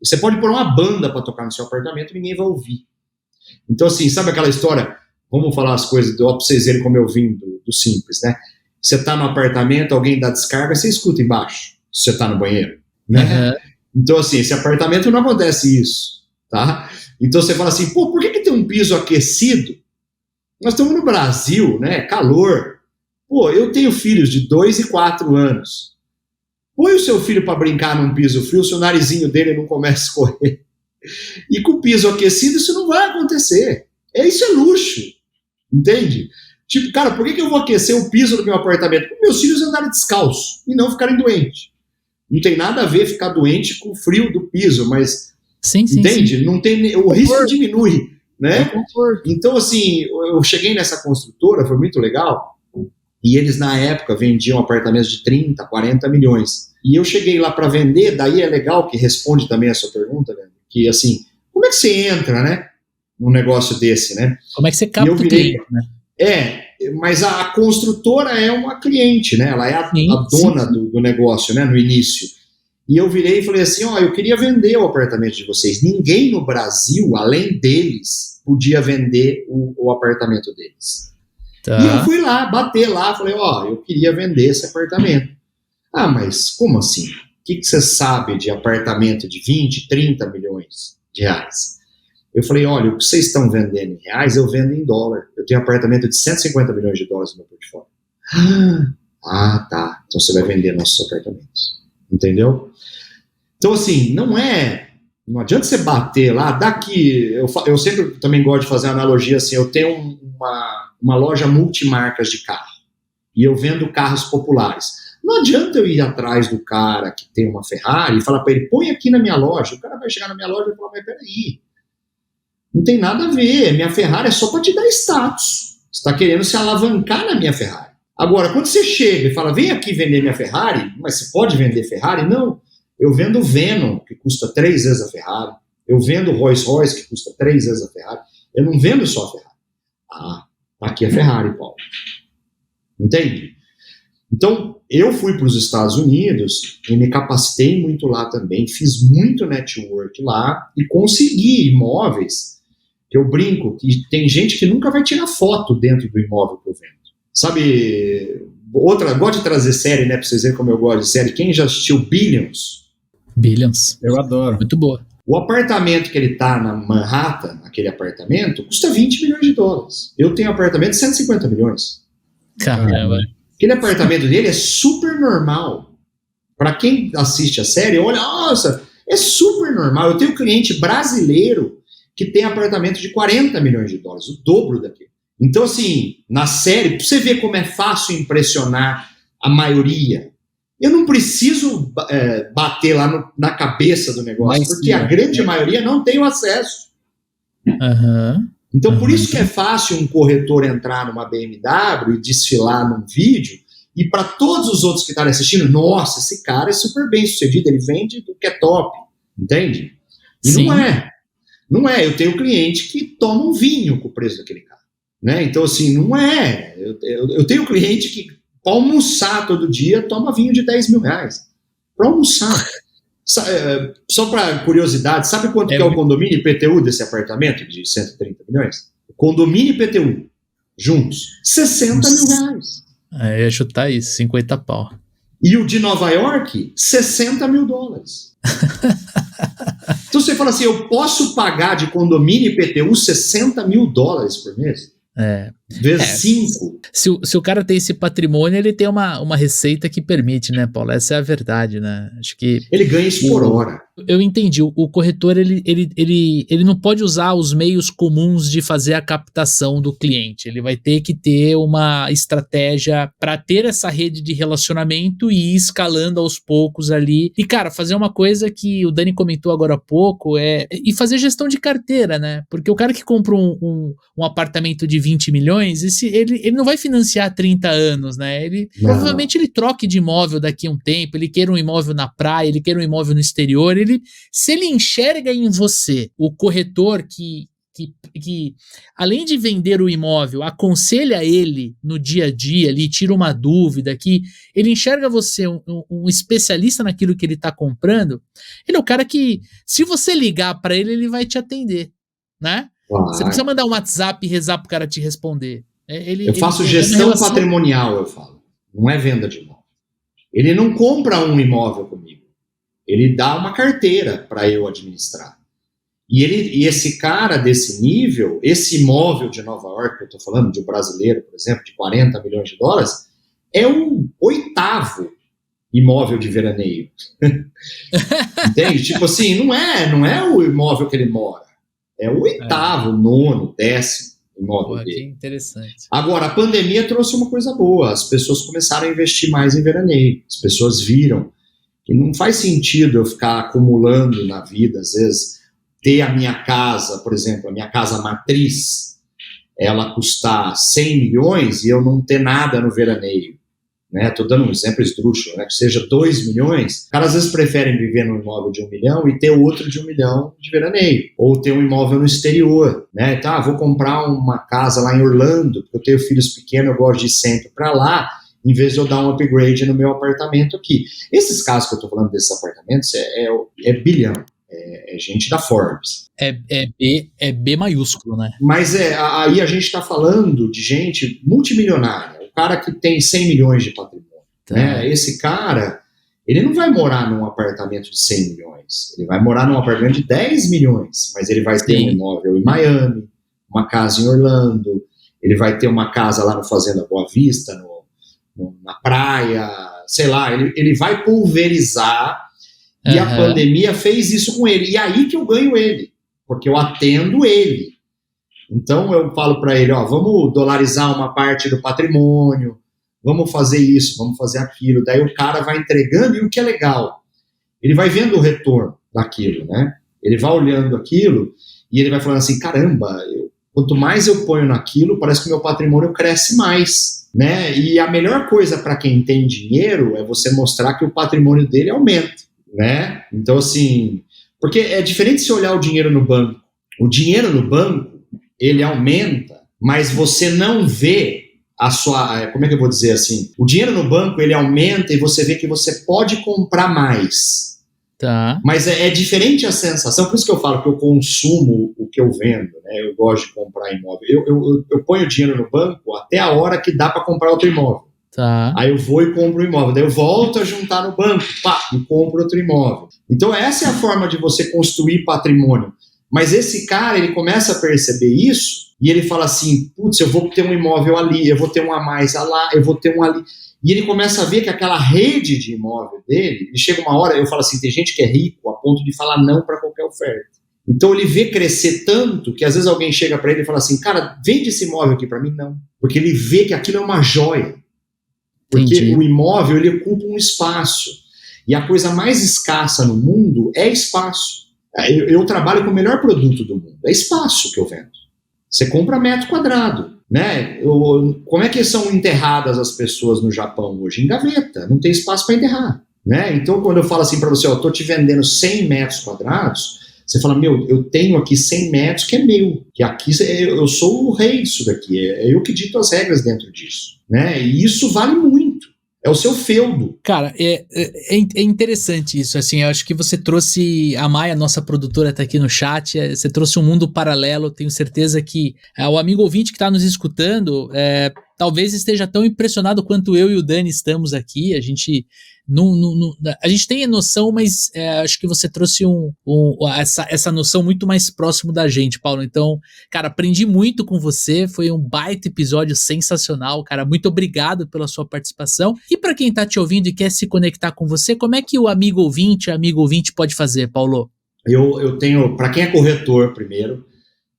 Você pode pôr uma banda para tocar no seu apartamento e ninguém vai ouvir. Então, assim, sabe aquela história? Vamos falar as coisas para vocês verem como eu vim do simples, né? Você está no apartamento, alguém dá descarga, você escuta embaixo, se você está no banheiro, né? Uhum. Então, assim, esse apartamento não acontece isso, tá? Então você fala assim, pô, por que tem um piso aquecido? Nós estamos no Brasil, né? Calor. Pô, eu tenho filhos de 2 e 4 anos. Põe o seu filho para brincar num piso frio, se o narizinho dele não começa a escorrer. E com o piso aquecido isso não vai acontecer. Isso é luxo, entende? Tipo, cara, por que eu vou aquecer o piso do meu apartamento? Porque meus filhos andarem descalços e não ficarem doentes. Não tem nada a ver ficar doente com o frio do piso, mas
sim,
entende?
Sim.
Não tem, o risco diminui, né? Então, assim, eu cheguei nessa construtora, foi muito legal, e eles na época vendiam apartamentos de 30, 40 milhões. E eu cheguei lá para vender, daí é legal que responde também a sua pergunta, né? Que assim, como é que você entra, né? Num negócio desse, né?
Como é que você capta o cliente, né?
Mas a construtora é uma cliente, né? Ela é a dona do negócio, né? No início. E eu virei e falei assim, eu queria vender o apartamento de vocês. Ninguém no Brasil, além deles, podia vender o apartamento deles. Tá. E eu fui lá, bater lá, falei, eu queria vender esse apartamento. Mas como assim? O que você sabe de apartamento de 20, 30 milhões de reais? Eu falei, olha, o que vocês estão vendendo em reais, eu vendo em dólar. Eu tenho apartamento de 150 milhões de dólares no meu portfólio. Tá. Então você vai vender nossos apartamentos. Entendeu? Então, assim, não adianta você bater lá, daqui, eu sempre também gosto de fazer uma analogia assim, eu tenho uma loja multimarcas de carro, e eu vendo carros populares. Não adianta eu ir atrás do cara que tem uma Ferrari e falar para ele, põe aqui na minha loja. O cara vai chegar na minha loja e falar, mas peraí, não tem nada a ver, minha Ferrari é só para te dar status. Você está querendo se alavancar na minha Ferrari. Agora, quando você chega e fala, vem aqui vender minha Ferrari, mas você pode vender Ferrari? Não. Eu vendo Venom, que custa 3 vezes a Ferrari. Eu vendo Rolls Royce, que custa 3 vezes a Ferrari. Eu não vendo só a Ferrari. Aqui é Ferrari, Paulo. Entende? Então, eu fui para os Estados Unidos e me capacitei muito lá também, fiz muito network lá e consegui imóveis, que eu brinco, que tem gente que nunca vai tirar foto dentro do imóvel que eu vendo. Sabe, gosto de trazer série, né, para vocês verem como eu gosto de série. Quem já assistiu Billions?
Billions.
Eu adoro.
Muito boa.
O apartamento que ele tá na Manhattan, aquele apartamento, custa 20 milhões de dólares. Eu tenho um apartamento de 150 milhões.
Caramba.
Aquele apartamento dele é super normal. Para quem assiste a série, olha, nossa, é super normal. Eu tenho um cliente brasileiro que tem apartamento de 40 milhões de dólares, o dobro daquele. Então, assim, na série, pra você ver como é fácil impressionar a maioria, eu não preciso bater lá na cabeça do negócio, porque a grande maioria não tem o acesso. Então, por isso que é fácil um corretor entrar numa BMW e desfilar num vídeo, e para todos os outros que estarem assistindo, nossa, esse cara é super bem sucedido, ele vende do que é top, entende? E
Sim.
não é. Eu tenho cliente que toma um vinho com o preço daquele cara, né? Então, assim, não é. Eu tenho cliente que, para almoçar todo dia, toma vinho de 10 mil reais. Para almoçar. Só para curiosidade, sabe quanto que é o condomínio IPTU desse apartamento de 130 milhões? O condomínio IPTU, juntos, 60 mil reais.
Eu ia chutar isso, 50 pau.
E o de Nova York, 60 mil dólares. Então você fala assim, eu posso pagar de condomínio IPTU 60 mil dólares por mês? Vezes 5.
Se o cara tem esse patrimônio, ele tem uma receita que permite, né, Paulo? Essa é a verdade, né? Acho que
ele ganha isso por hora.
Eu entendi. O corretor, ele não pode usar os meios comuns de fazer a captação do cliente. Ele vai ter que ter uma estratégia para ter essa rede de relacionamento e ir escalando aos poucos ali. E, cara, fazer uma coisa que o Dani comentou agora há pouco e fazer gestão de carteira, né? Porque o cara que compra um apartamento de 20 milhões, ele não vai financiar 30 anos, né? Provavelmente ele troque de imóvel daqui a um tempo, ele queira um imóvel na praia, ele queira um imóvel no exterior, se ele enxerga em você o corretor que além de vender o imóvel, aconselha ele no dia a dia, ali, tira uma dúvida, que ele enxerga você um especialista naquilo que ele está comprando, ele é o cara que, se você ligar para ele, ele vai te atender, né? Você precisa mandar um WhatsApp e rezar pro cara te responder.
Eu faço gestão patrimonial, eu falo. Não é venda de imóvel. Ele não compra um imóvel comigo. Ele dá uma carteira para eu administrar. E esse cara desse nível, esse imóvel de Nova York que eu estou falando, de um brasileiro, por exemplo, de 40 milhões de dólares, é o 8º imóvel de veraneio. Entende? Tipo assim, não é o imóvel que ele mora. É o 8º, 9º, 10º imóvel dele.
Que interessante.
Agora, a pandemia trouxe uma coisa boa. As pessoas começaram a investir mais em veraneio. As pessoas viram que não faz sentido eu ficar acumulando na vida, às vezes, ter a minha casa, por exemplo, a minha casa matriz, ela custar 100 milhões e eu não ter nada no veraneio. Estou dando um exemplo esdrúxulo, que seja 2 milhões, os caras às vezes preferem viver num imóvel de 1 milhão e ter outro de 1 milhão de veraneio, ou ter um imóvel no exterior, Então, vou comprar uma casa lá em Orlando, porque eu tenho filhos pequenos, eu gosto de ir sempre para lá, em vez de eu dar um upgrade no meu apartamento aqui. Esses casos que eu estou falando desses apartamentos é bilhão, é gente da Forbes.
É B maiúsculo, né?
Mas aí a gente está falando de gente multimilionária, o cara que tem 100 milhões de patrimônio. Esse cara, ele não vai morar num apartamento de 100 milhões, ele vai morar num apartamento de 10 milhões, mas ele vai ter um imóvel em Miami, uma casa em Orlando, ele vai ter uma casa lá no Fazenda Boa Vista, na praia, sei lá, ele vai pulverizar, e a pandemia fez isso com ele, e aí que eu ganho ele, porque eu atendo ele. Então eu falo para ele, vamos dolarizar uma parte do patrimônio, vamos fazer isso, vamos fazer aquilo, daí o cara vai entregando, e o que é legal, ele vai vendo o retorno daquilo, ele vai olhando aquilo, e ele vai falando assim, caramba, quanto mais eu ponho naquilo, parece que o meu patrimônio cresce mais, e a melhor coisa para quem tem dinheiro é você mostrar que o patrimônio dele aumenta, então assim, porque é diferente se olhar o dinheiro no banco, o dinheiro no banco, ele aumenta, mas você não vê a sua, como é que eu vou dizer assim, o dinheiro no banco ele aumenta e você vê que você pode comprar mais.
Tá.
Mas é diferente a sensação, por isso que eu falo que eu consumo o que eu vendo, eu gosto de comprar imóvel. Eu ponho dinheiro no banco até a hora que dá para comprar outro imóvel.
Tá.
Aí eu vou e compro um imóvel, daí eu volto a juntar no banco, e compro outro imóvel. Então essa é a forma de você construir patrimônio. Mas esse cara, ele começa a perceber isso, e ele fala assim, putz, eu vou ter um imóvel ali, eu vou ter um a mais lá, eu vou ter um ali. E ele começa a ver que aquela rede de imóvel dele, e chega uma hora, eu falo assim, tem gente que é rico a ponto de falar não para qualquer oferta. Então ele vê crescer tanto, que às vezes alguém chega para ele e fala assim, cara, vende esse imóvel aqui para mim? Não. Porque ele vê que aquilo é uma joia. Porque o imóvel, ele ocupa um espaço. E a coisa mais escassa no mundo é espaço. Eu trabalho com o melhor produto do mundo. É espaço que eu vendo. Você compra metro quadrado. Como é que são enterradas as pessoas no Japão hoje? Em gaveta. Não tem espaço para enterrar. Então, quando eu falo assim para você, estou te vendendo 100 metros quadrados, você fala, eu tenho aqui 100 metros que é meu. Que aqui eu sou o rei disso daqui. É eu que dito as regras dentro disso. E isso vale muito. É o seu feudo.
Cara, é interessante isso, assim, eu acho que você trouxe, a Maia, nossa produtora, tá aqui no chat, você trouxe um mundo paralelo, tenho certeza que o amigo ouvinte que tá nos escutando, talvez esteja tão impressionado quanto eu e o Dani estamos aqui, a gente a gente tem a noção, mas acho que você trouxe essa noção muito mais próximo da gente, Paulo. Então, cara, aprendi muito com você, foi um baita episódio sensacional, cara, muito obrigado pela sua participação. E para quem tá te ouvindo e quer se conectar com você, como é que o amigo ouvinte pode fazer, Paulo?
Eu tenho, para quem é corretor primeiro,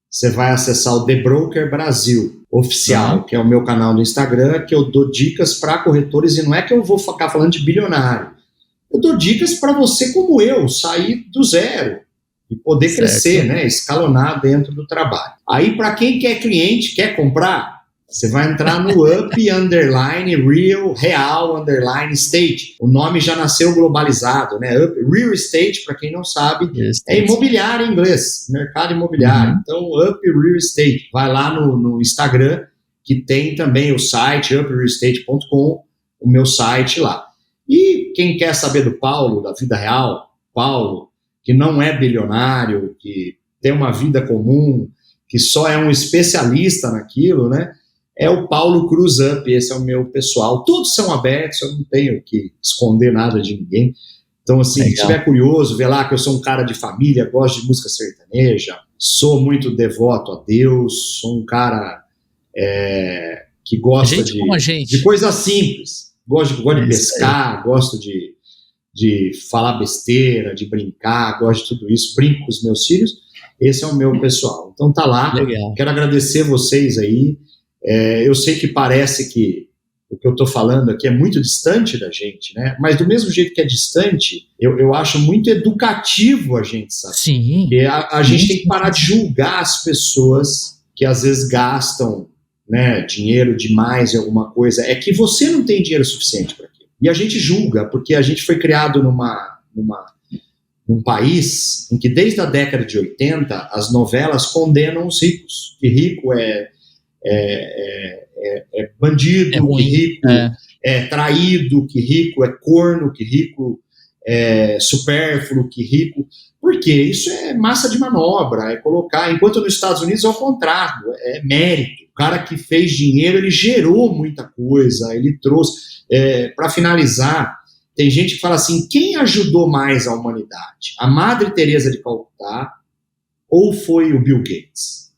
você vai acessar o The Broker Brasil oficial, que é o meu canal no Instagram, que eu dou dicas para corretores, e não é que eu vou ficar falando de bilionário. Eu dou dicas para você como eu, sair do zero e poder crescer, escalonar dentro do trabalho. Aí, para quem quer cliente, quer comprar, você vai entrar no up_real_estate. O nome já nasceu globalizado, Up, real estate, para quem não sabe, é imobiliário em inglês, mercado imobiliário. Então, Up Real Estate. Vai lá no Instagram, que tem também o site, uprealestate.com, o meu site lá. E quem quer saber do Paulo, da vida real, Paulo, que não é bilionário, que tem uma vida comum, que só é um especialista naquilo, é o Paulo Cruz Up, esse é o meu pessoal. Todos são abertos, eu não tenho que esconder nada de ninguém. Então, assim, se estiver curioso, vê lá que eu sou um cara de família, gosto de música sertaneja, sou muito devoto a Deus, sou um cara que gosta de coisas simples. Gosto de pescar, gosto de falar besteira, de brincar, gosto de tudo isso, brinco com os meus filhos. Esse é o meu pessoal. Então tá lá.
Legal.
Quero agradecer vocês aí. Eu sei que parece que o que eu estou falando aqui é muito distante da gente, né? Mas do mesmo jeito que é distante, eu acho muito educativo a gente saber.
Sim.
Porque a gente tem que parar de julgar as pessoas que às vezes gastam, né, dinheiro demais em alguma coisa. É que você não tem dinheiro suficiente para aquilo. E a gente julga, porque a gente foi criado num país em que desde a década de 80 as novelas condenam os ricos. Que rico é bandido, que rico é traído, que rico é corno, que rico é supérfluo, que rico... Porque isso é massa de manobra, é colocar... Enquanto nos Estados Unidos é o contrário, é mérito. O cara que fez dinheiro, ele gerou muita coisa, ele trouxe... Para finalizar, tem gente que fala assim, quem ajudou mais a humanidade? A Madre Teresa de Calcutá ou foi o Bill Gates?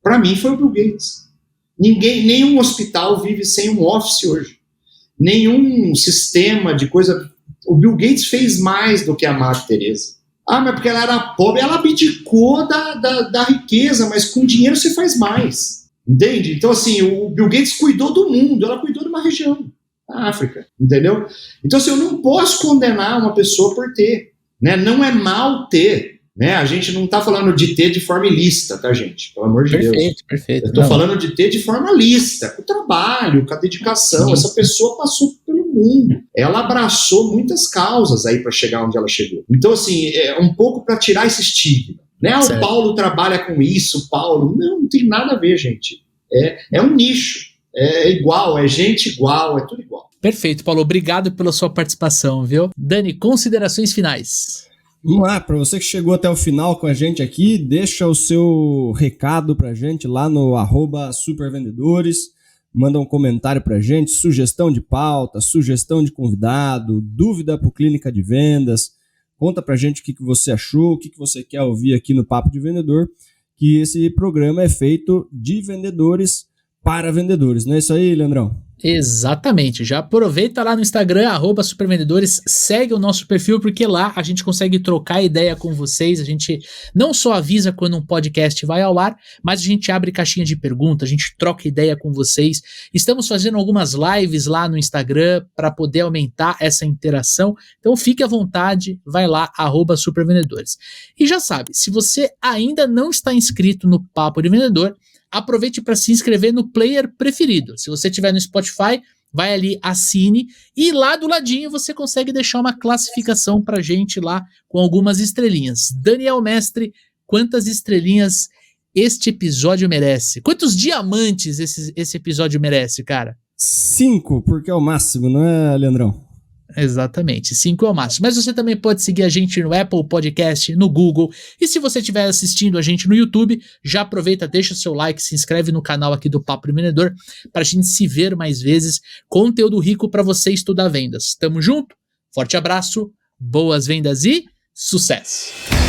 Para mim foi o Bill Gates. Nenhum hospital vive sem um office hoje. Nenhum sistema de coisa... O Bill Gates fez mais do que a Madre Teresa. Mas porque ela era pobre, ela abdicou da riqueza, mas com dinheiro você faz mais. Entende? Então, assim, o Bill Gates cuidou do mundo, ela cuidou de uma região, a África, entendeu? Então, assim, eu não posso condenar uma pessoa por ter, né? Não é mal ter, né? A gente não está falando de ter de forma ilícita, tá, gente? Pelo amor de Deus.
Perfeito.
Eu estou falando de ter de forma lícita, com o trabalho, com a dedicação. Sim. Essa pessoa passou pelo mundo. Ela abraçou muitas causas aí para chegar onde ela chegou. Então, assim, é um pouco para tirar esse estigma. Né? O Paulo trabalha com isso, Paulo. Não tem nada a ver, gente. É um nicho. É igual, é gente igual, é tudo igual.
Perfeito, Paulo. Obrigado pela sua participação, viu? Dani, considerações finais.
Vamos lá, para você que chegou até o final com a gente aqui, deixa o seu recado pra gente lá no @supervendedores, manda um comentário pra gente, sugestão de pauta, sugestão de convidado, dúvida pro Clínica de Vendas, conta pra gente o que você achou, o que você quer ouvir aqui no Papo de Vendedor, que esse programa é feito de vendedores para vendedores, não é isso aí, Leandrão?
Exatamente, já aproveita lá no Instagram, @supervendedores, segue o nosso perfil, porque lá a gente consegue trocar ideia com vocês, a gente não só avisa quando um podcast vai ao ar, mas a gente abre caixinha de perguntas, a gente troca ideia com vocês, estamos fazendo algumas lives lá no Instagram para poder aumentar essa interação, então fique à vontade, vai lá, @supervendedores. E já sabe, se você ainda não está inscrito no Papo de Vendedor, aproveite para se inscrever no player preferido. Se você estiver no Spotify, vai ali, assine, e lá do ladinho você consegue deixar uma classificação pra gente lá com algumas estrelinhas. Daniel Mestre, quantas estrelinhas este episódio merece? Quantos diamantes esse episódio merece, cara?
5, porque é o máximo, não é, Leandrão?
Exatamente, 5 é o máximo. Mas você também pode seguir a gente no Apple Podcast, no Google. E se você estiver assistindo a gente no YouTube, já aproveita, deixa o seu like, se inscreve no canal aqui do Papo de Vendedor para a gente se ver mais vezes. Conteúdo rico para você estudar vendas. Tamo junto? Forte abraço, boas vendas e sucesso!